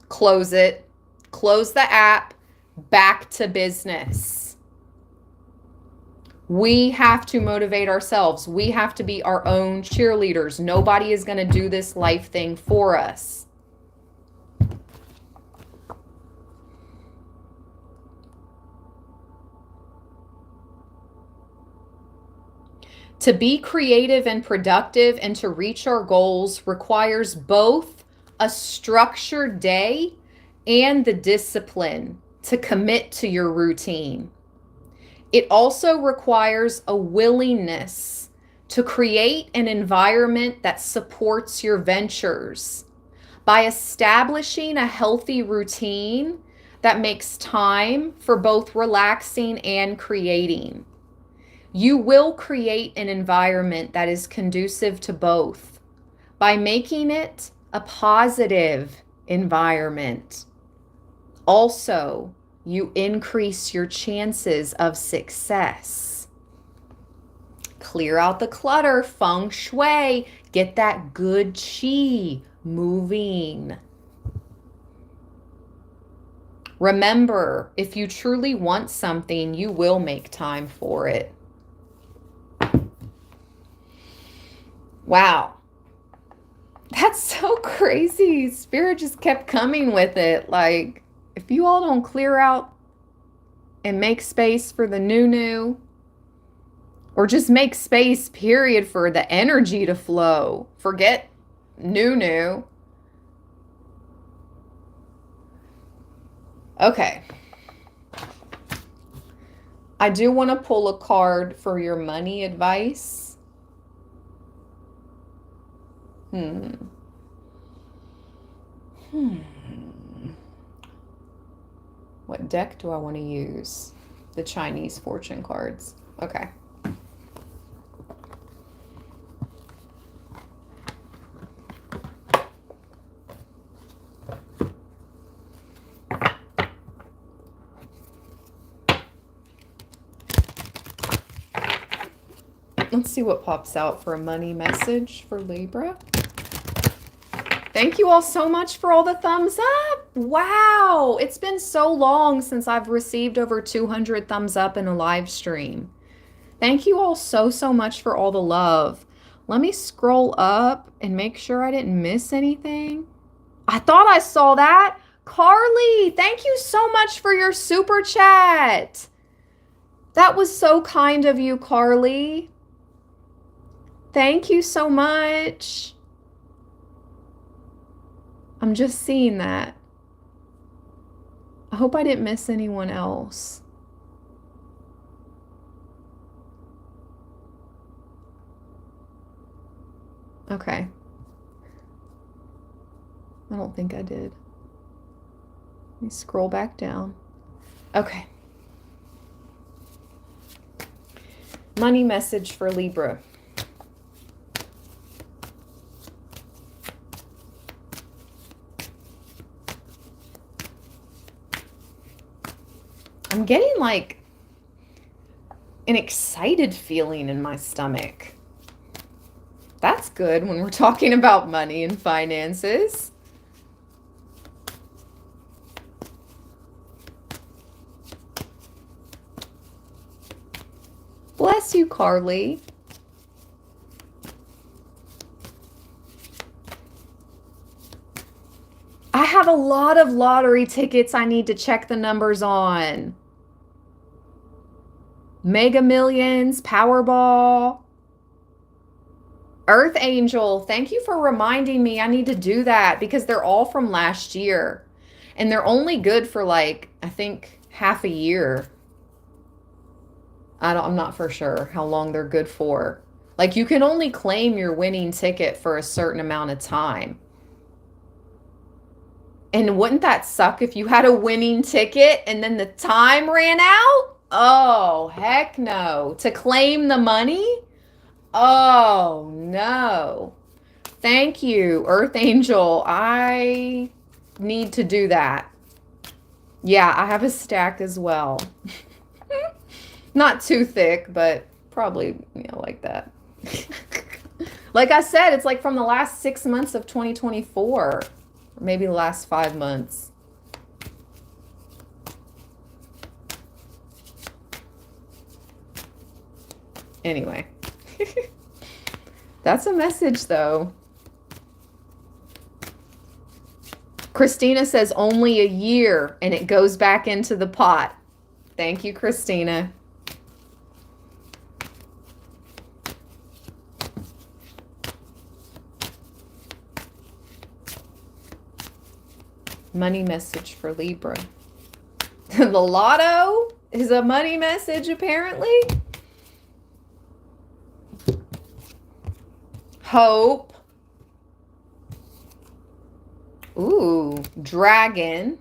close it. Close the app. Back to business. We have to motivate ourselves. We have to be our own cheerleaders. Nobody is going to do this life thing for us. To be creative and productive and to reach our goals requires both a structured day and the discipline to commit to your routine. It also requires a willingness to create an environment that supports your ventures. By establishing a healthy routine that makes time for both relaxing and creating, you will create an environment that is conducive to both by making it a positive environment. Also, you increase your chances of success. Clear out the clutter, feng shui, get that good qi moving. Remember, if you truly want something, you will make time for it. Wow. That's so crazy. Spirit just kept coming with it. Like, if you all don't clear out and make space for the new, or just make space, period, for the energy to flow. Forget new. Okay. I do want to pull a card for your money advice. What deck do I want to use? The Chinese fortune cards. Okay. Let's see what pops out for a money message for Libra. Thank you all so much for all the thumbs up. Wow. It's been so long since I've received over 200 thumbs up in a live stream. Thank you all so much for all the love. Let me scroll up and make sure I didn't miss anything. I thought I saw that. Carly, thank you so much for your super chat. That was so kind of you, Carly. Thank you so much. I'm just seeing that. I hope I didn't miss anyone else. Okay. I don't think I did. Let me scroll back down. Okay. Money message for Libra. I'm getting like an excited feeling in my stomach. That's good when we're talking about money and finances. Bless you, Carly. I have a lot of lottery tickets I need to check the numbers on. Mega Millions, Powerball. Earth Angel, thank you for reminding me I need to do that because they're all from last year. And they're only good for like, I think, half a year. I'm not for sure how long they're good for. Like, you can only claim your winning ticket for a certain amount of time. And wouldn't that suck if you had a winning ticket and then the time ran out? Oh, heck no. To claim the money? Oh, no. Thank you, Earth Angel. I need to do that. Yeah, I have a stack as well. Not too thick, but probably, like that. Like I said, it's like from the last 6 months of 2024, or maybe the last 5 months. Anyway, that's a message though. Christina says only a year and it goes back into the pot. Thank you, Christina. Money message for Libra. The lotto is a money message, apparently. Hope. Ooh, dragon.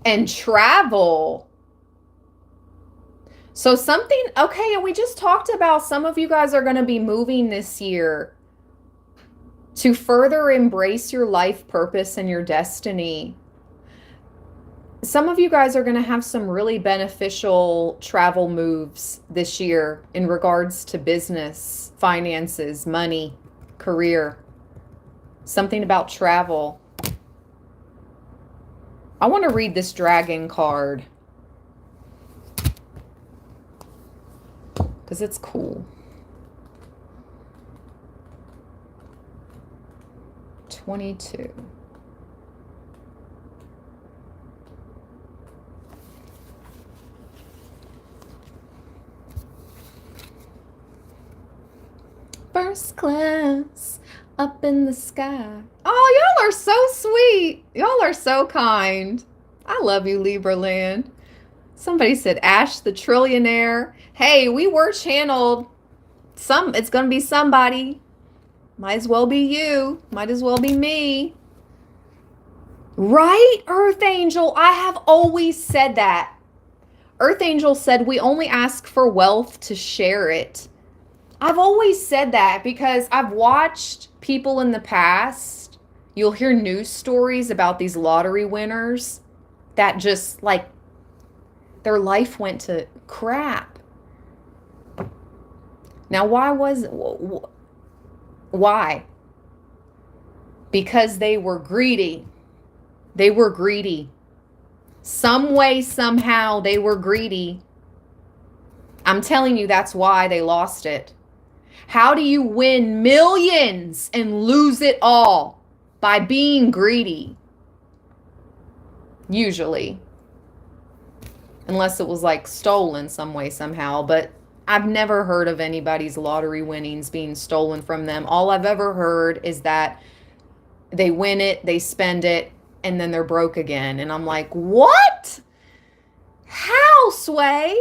And travel. So something, okay, and we just talked about some of you guys are going to be moving this year to further embrace your life purpose and your destiny. Some of you guys are going to have some really beneficial travel moves this year in regards to business, finances, money, career. Something about travel. I want to read this dragon card because it's cool. 22. First class up in the sky. Oh, y'all are so sweet. Y'all are so kind. I love you, Libra land. Somebody said Ash the trillionaire. Hey, we were channeled. It's going to be somebody. Might as well be you. Might as well be me. Right, Earth Angel? I have always said that. Earth Angel said we only ask for wealth to share it. I've always said that because I've watched people in the past. You'll hear news stories about these lottery winners that just like their life went to crap. Now, why? Because they were greedy. They were greedy. Some way, somehow, they were greedy. I'm telling you, that's why they lost it. How do you win millions and lose it all? By being greedy. Usually. Unless it was like stolen some way, somehow. But I've never heard of anybody's lottery winnings being stolen from them. All I've ever heard is that they win it, they spend it, and then they're broke again. And I'm like, what? How, Sway?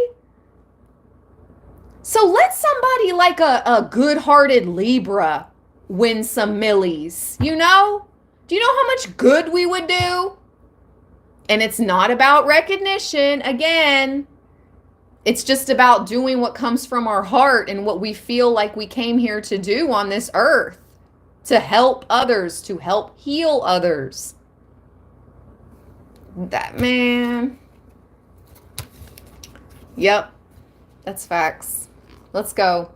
So let somebody like a good-hearted Libra win some millies, you know? Do you know how much good we would do? And it's not about recognition, again. It's just about doing what comes from our heart and what we feel like we came here to do on this earth. To help others, to help heal others. That, man. Yep, that's facts. Let's go.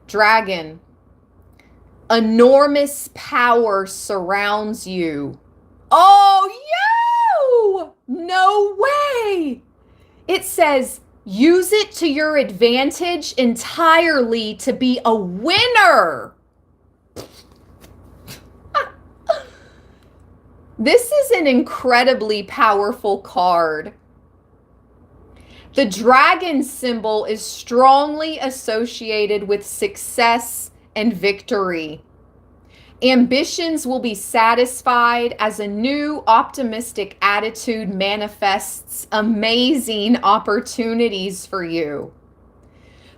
Dragon. Enormous power surrounds you. Oh, no way. It says, use it to your advantage entirely to be a winner. This is an incredibly powerful card. The dragon symbol is strongly associated with success and victory. Ambitions will be satisfied as a new optimistic attitude manifests amazing opportunities for you.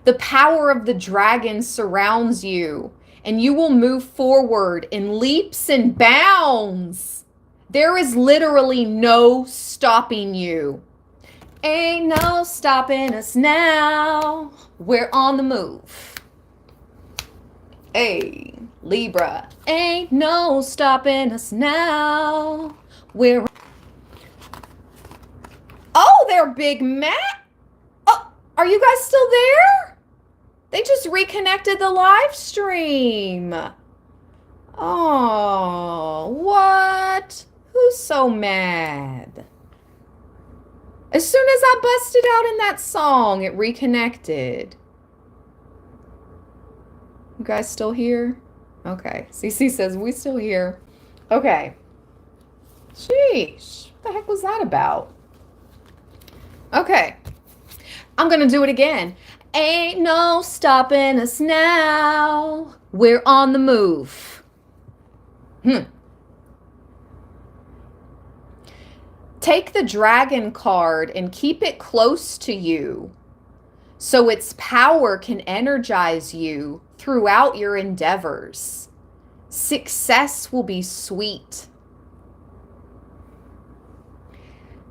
The power of the dragon surrounds you, and you will move forward in leaps and bounds. There is literally no stopping you. Ain't no stopping us now. We're on the move. Hey, Libra. Ain't no stopping us now. We're... Oh, they're Big Mac. Oh, are you guys still there? They just reconnected the live stream. Oh, what? Who's so mad? As soon as I busted out in that song, it reconnected. You guys still here? Okay. CC says, we still here. Okay. Sheesh. What the heck was that about? Okay. I'm going to do it again. Ain't no stopping us now. We're on the move. Take the dragon card and keep it close to you so its power can energize you throughout your endeavors. Success will be sweet.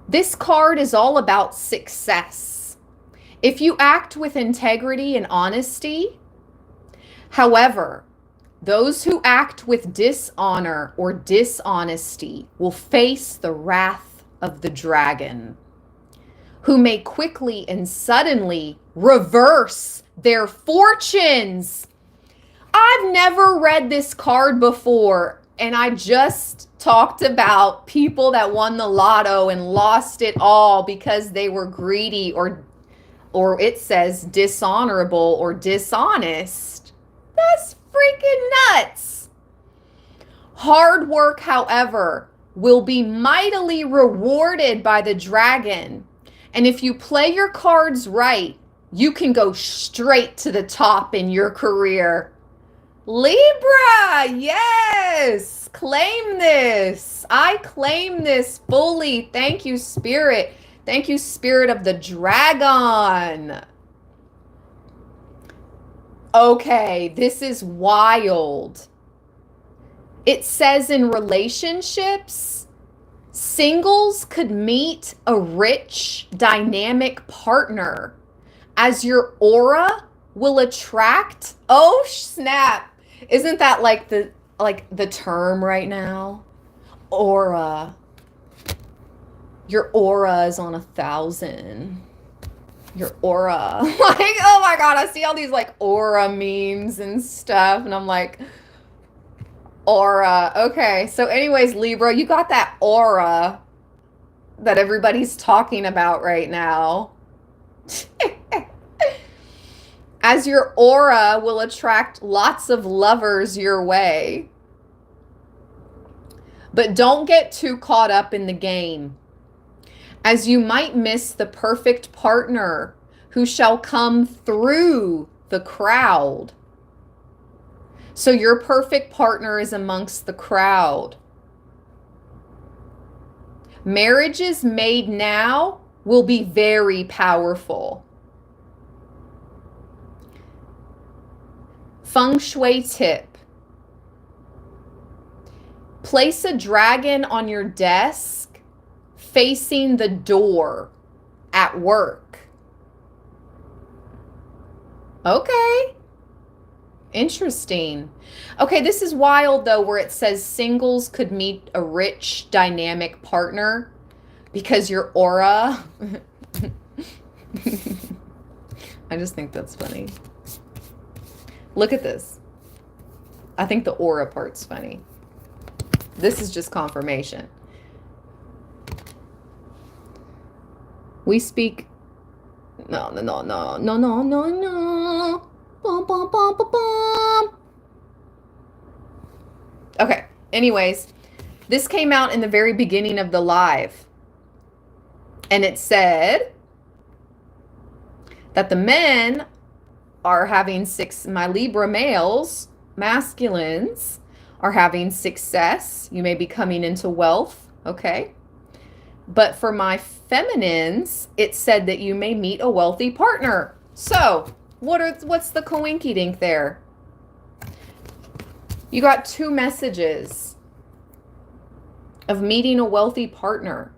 This card is all about success. If you act with integrity and honesty, however, those who act with dishonor or dishonesty will face the wrath of the dragon, who may quickly and suddenly reverse their fortunes. I've never read this card before, and I just talked about people that won the lotto and lost it all because they were greedy or it says dishonorable or dishonest. That's freaking nuts. Hard work, however, will be mightily rewarded by the dragon. And if you play your cards right, you can go straight to the top in your career. Libra, yes, claim this. I claim this fully. Thank you, Spirit. Thank you, Spirit of the Dragon. Okay, this is wild. It says in relationships, singles could meet a rich, dynamic partner as your aura will attract. Oh, snap. Isn't that like the term right now? Aura. Your aura is on 1,000. Your aura. Like, oh my God, I see all these like aura memes and stuff. And I'm like, aura. Okay. So anyways, Libra, you got that aura that everybody's talking about right now. As your aura will attract lots of lovers your way. But don't get too caught up in the game, as you might miss the perfect partner who shall come through the crowd. So your perfect partner is amongst the crowd. Marriages made now will be very powerful. Feng Shui tip. Place a dragon on your desk facing the door at work. Okay. Interesting. Okay, this is wild though, where it says singles could meet a rich, dynamic partner because your aura. I just think that's funny. Look at this. I think the aura part's funny. This is just confirmation. We speak. No. Bum, bum, bum, bum, bum. Okay. Anyways, this came out in the very beginning of the live. And it said that the men are having my Libra males, masculines, are having success. You may be coming into wealth. Okay. But for my feminines, it said that you may meet a wealthy partner. So what's the coinky dink there? You got two messages of meeting a wealthy partner.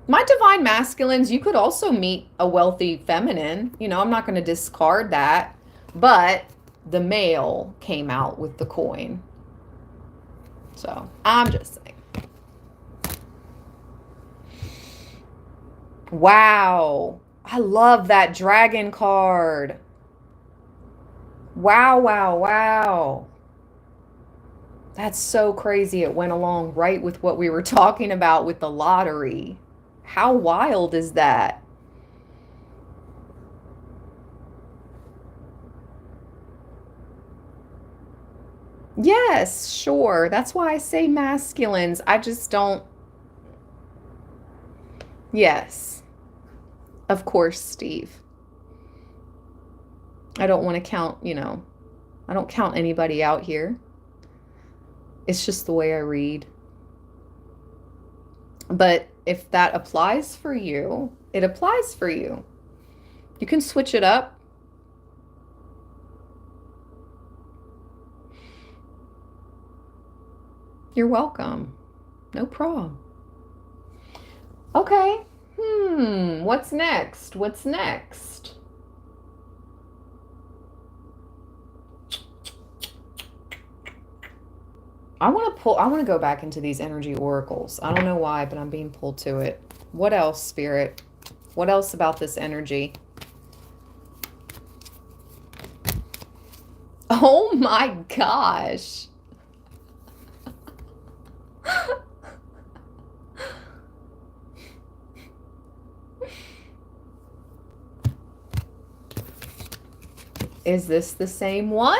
My divine masculines, you could also meet a wealthy feminine. You know, I'm not going to discard that. But the male came out with the coin. So I'm just saying. Wow. I love that dragon card. Wow. That's so crazy. It went along right with what we were talking about with the lottery. How wild is that? Yes, sure. That's why I say masculines. I just don't. Yes. Of course, Steve. I don't want to count, I don't count anybody out here. It's just the way I read. But if that applies for you, it applies for you. You can switch it up. You're welcome. No problem. Okay. What's next? What's next? I want to go back into these energy oracles. I don't know why, but I'm being pulled to it. What else, Spirit? What else about this energy? Oh my gosh. Is this the same one?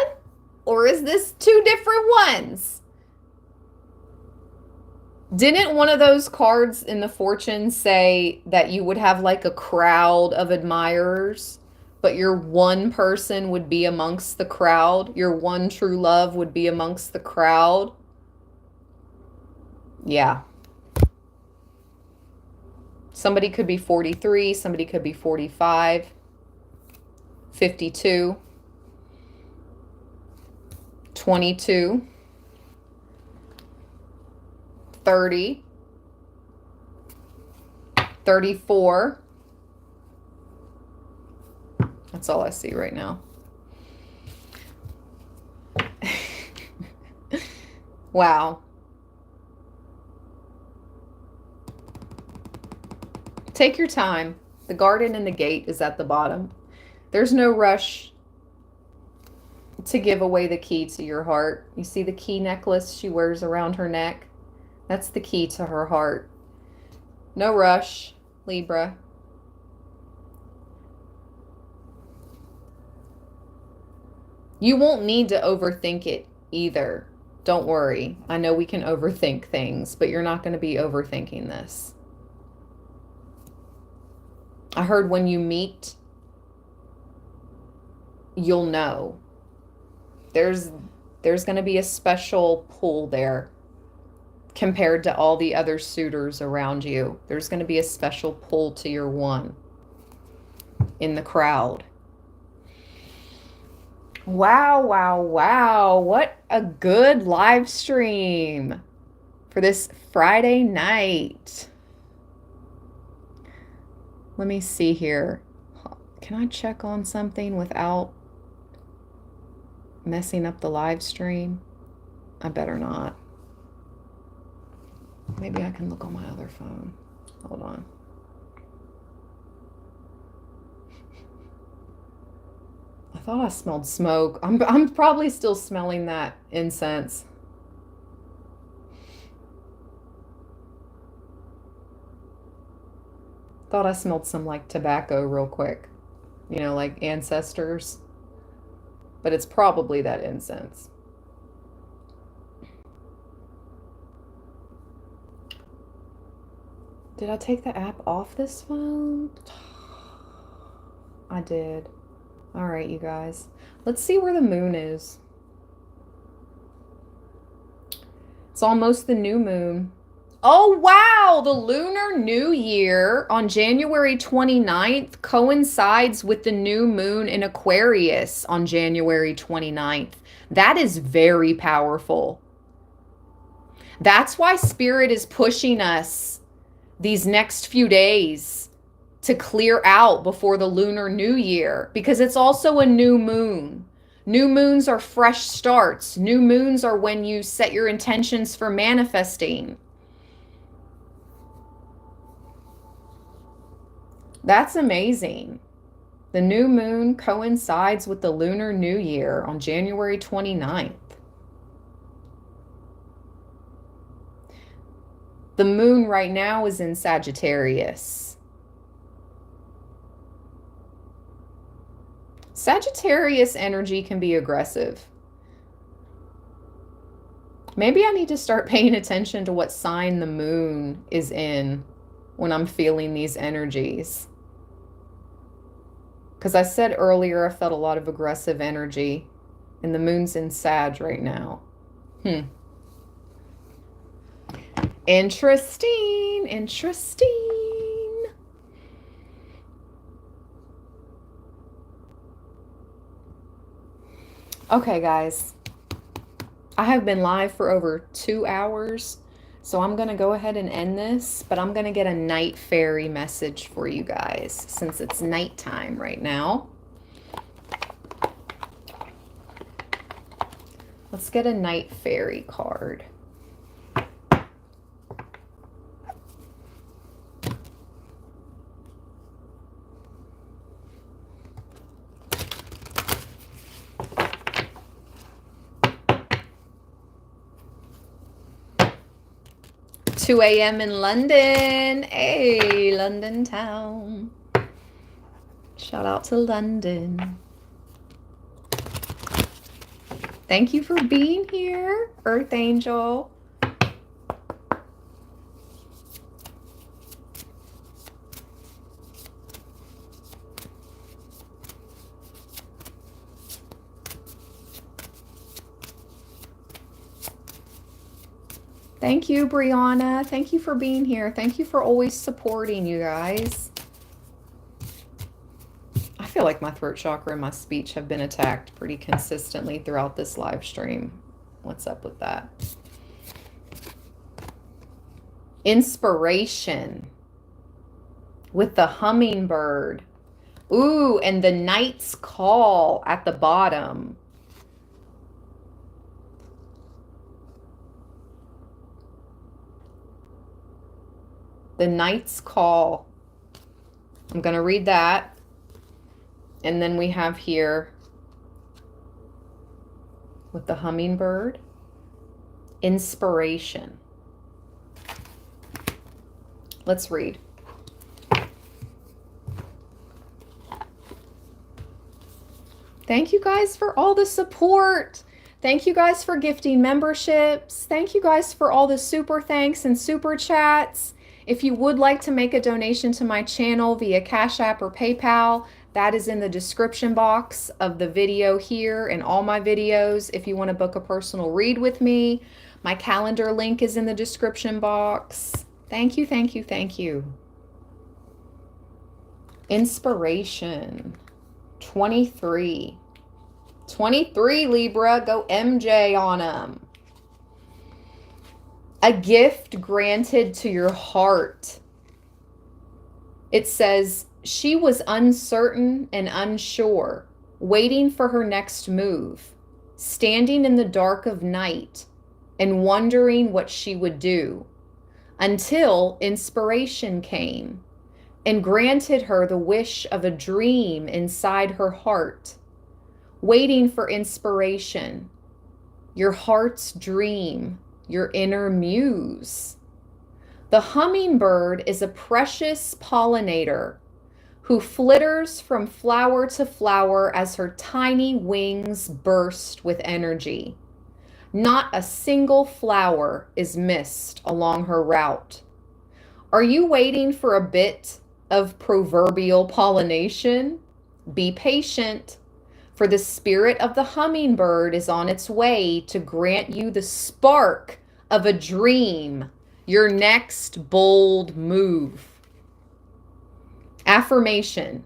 Or is this two different ones? Didn't one of those cards in the fortune say that you would have like a crowd of admirers, but your one person would be amongst the crowd? Your one true love would be amongst the crowd? Yeah. Somebody could be 43, somebody could be 45, 52, 22, 30, 34. That's all I see right now. Wow. Take your time. The garden and the gate is at the bottom. There's no rush to give away the key to your heart. You see the key necklace she wears around her neck? That's the key to her heart. No rush, Libra. You won't need to overthink it either. Don't worry. I know we can overthink things, but you're not going to be overthinking this. I heard when you meet, you'll know. There's going to be a special pull there compared to all the other suitors around you. There's going to be a special pull to your one in the crowd. Wow, wow, wow. What a good live stream for this Friday night. Let me see here. Can I check on something without messing up the live stream? I better not. Maybe I can look on my other phone. Hold on. I thought I smelled smoke. I'm probably still smelling that incense. Thought I smelled some like tobacco real quick. You know, like ancestors. But it's probably that incense. Did I take the app off this phone? I did. All right, you guys. Let's see where the moon is. It's almost the new moon. Oh, wow! The Lunar New Year on January 29th coincides with the new moon in Aquarius on January 29th. That is very powerful. That's why Spirit is pushing us these next few days to clear out before the Lunar New Year, because it's also a new moon. New moons are fresh starts. New moons are when you set your intentions for manifesting. That's amazing. The new moon coincides with the Lunar New Year on January 29th. The moon right now is in Sagittarius. Sagittarius energy can be aggressive. Maybe I need to start paying attention to what sign the moon is in when I'm feeling these energies. Because I said earlier I felt a lot of aggressive energy, and the moon's in Sag right now. Interesting, interesting. Okay, guys. I have been live for over 2 hours, so I'm going to go ahead and end this, but I'm going to get a night fairy message for you guys since it's nighttime right now. Let's get a night fairy card. $2 a.m. in London. Hey, London town. Shout out to London. Thank you for being here, Earth Angel. Thank you, Brianna. Thank you for being here. Thank you for always supporting, you guys. I feel like my throat chakra and my speech have been attacked pretty consistently throughout this live stream. What's up with that? Inspiration with the hummingbird. Ooh, and the knight's call at the bottom. The knight's call. I'm going to read that. And then we have here with the hummingbird, inspiration. Let's read. Thank you guys for all the support. Thank you guys for gifting memberships. Thank you guys for all the super thanks and super chats. If you would like to make a donation to my channel via Cash App or PayPal, that is in the description box of the video here and all my videos. If you want to book a personal read with me, my calendar link is in the description box. Thank you, thank you, thank you. Inspiration. 23. 23, Libra. Go MJ on them. A gift granted to your heart. It says, she was uncertain and unsure, waiting for her next move, standing in the dark of night and wondering what she would do, until inspiration came and granted her the wish of a dream inside her heart, waiting for inspiration, your heart's dream, your inner muse. The hummingbird is a precious pollinator who flitters from flower to flower as her tiny wings burst with energy. Not a single flower is missed along her route. Are you waiting for a bit of proverbial pollination? Be patient, for the spirit of the hummingbird is on its way to grant you the spark of a dream, your next bold move. Affirmation.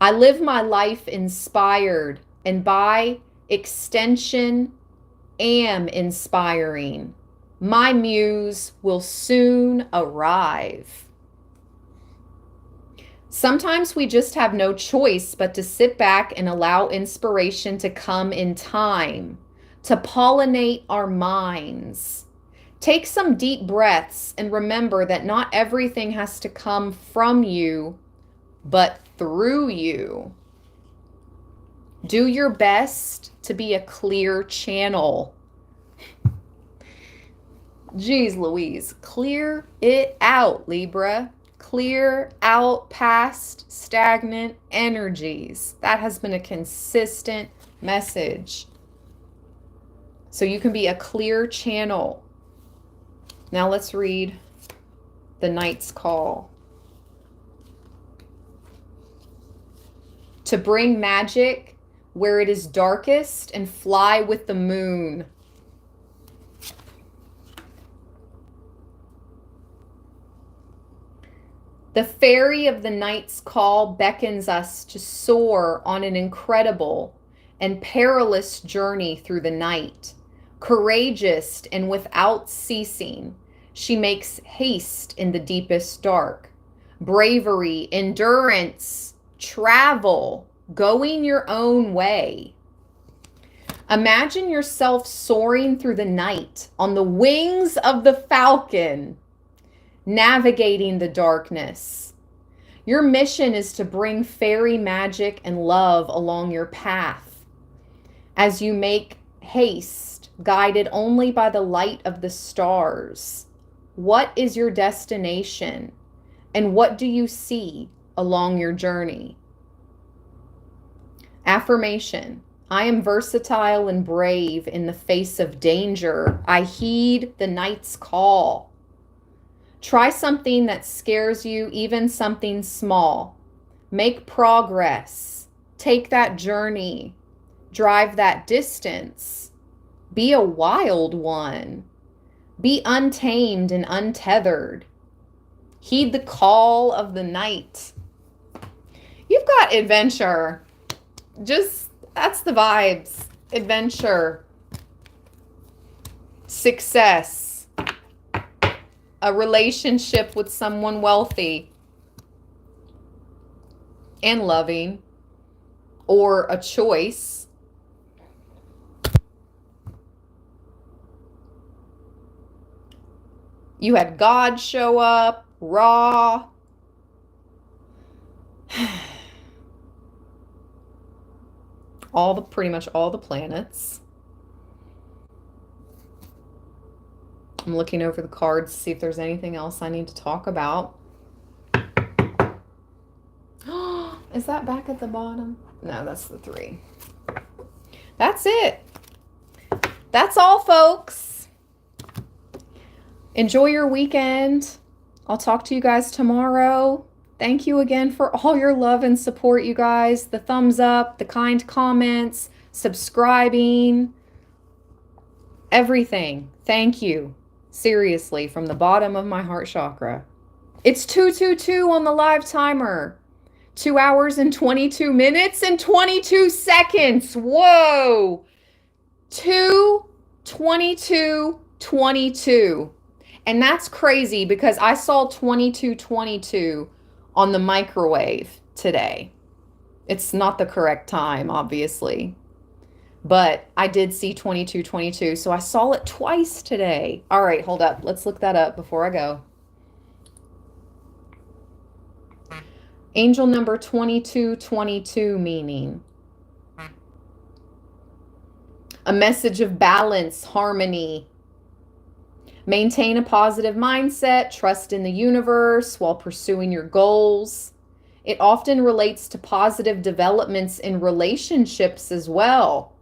I live my life inspired, and by extension am inspiring. My muse will soon arrive. Sometimes we just have no choice but to sit back and allow inspiration to come in time, to pollinate our minds. Take some deep breaths and remember that not everything has to come from you, but through you. Do your best to be a clear channel. Jeez Louise, clear it out, Libra. Clear out past stagnant energies. That has been a consistent message. So you can be a clear channel. Now let's read the Knight's Call. To bring magic where it is darkest and fly with the moon. The fairy of the Knight's Call beckons us to soar on an incredible and perilous journey through the night, Courageous and without ceasing, she makes haste in the deepest dark. Bravery, endurance, travel, going your own way. Imagine yourself soaring through the night on the wings of the falcon, navigating the darkness. Your mission is to bring fairy magic and love along your path as you make haste, guided only by the light of the stars. What is your destination, and what do you see along your journey? Affirmation: I am versatile and brave in the face of danger. I heed the night's call. Try something that scares you, even something small. Make progress. Take that journey. Drive that distance. Be a wild one. Be untamed and untethered. Heed the call of the night. You've got adventure. That's the vibes. Adventure. Success. A relationship with someone wealthy and loving, or a choice. You had God show up, Ra. Pretty much all the planets. I'm looking over the cards to see if there's anything else I need to talk about. Is that back at the bottom? No, that's the 3. That's it. That's all, folks. Enjoy your weekend. I'll talk to you guys tomorrow. Thank you again for all your love and support, you guys. The thumbs up, the kind comments, subscribing, everything. Thank you. Seriously, from the bottom of my heart chakra. It's 222 on the live timer. 2 hours and 22 minutes and 22 seconds. Whoa. 2:22:22. And that's crazy because I saw 22:22 on the microwave today. It's not the correct time, obviously. But I did see 22:22, so I saw it twice today. All right, hold up. Let's look that up before I go. Angel number 2222 meaning a message of balance, harmony. Maintain a positive mindset, trust in the universe while pursuing your goals. It often relates to positive developments in relationships as well.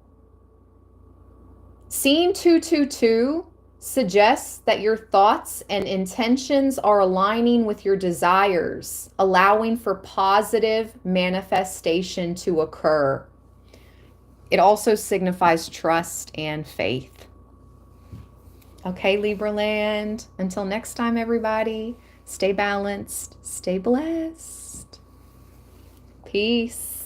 Seeing 222 suggests that your thoughts and intentions are aligning with your desires, allowing for positive manifestation to occur. It also signifies trust and faith. Okay, Libra land. Until next time, everybody, stay balanced, stay blessed. Peace.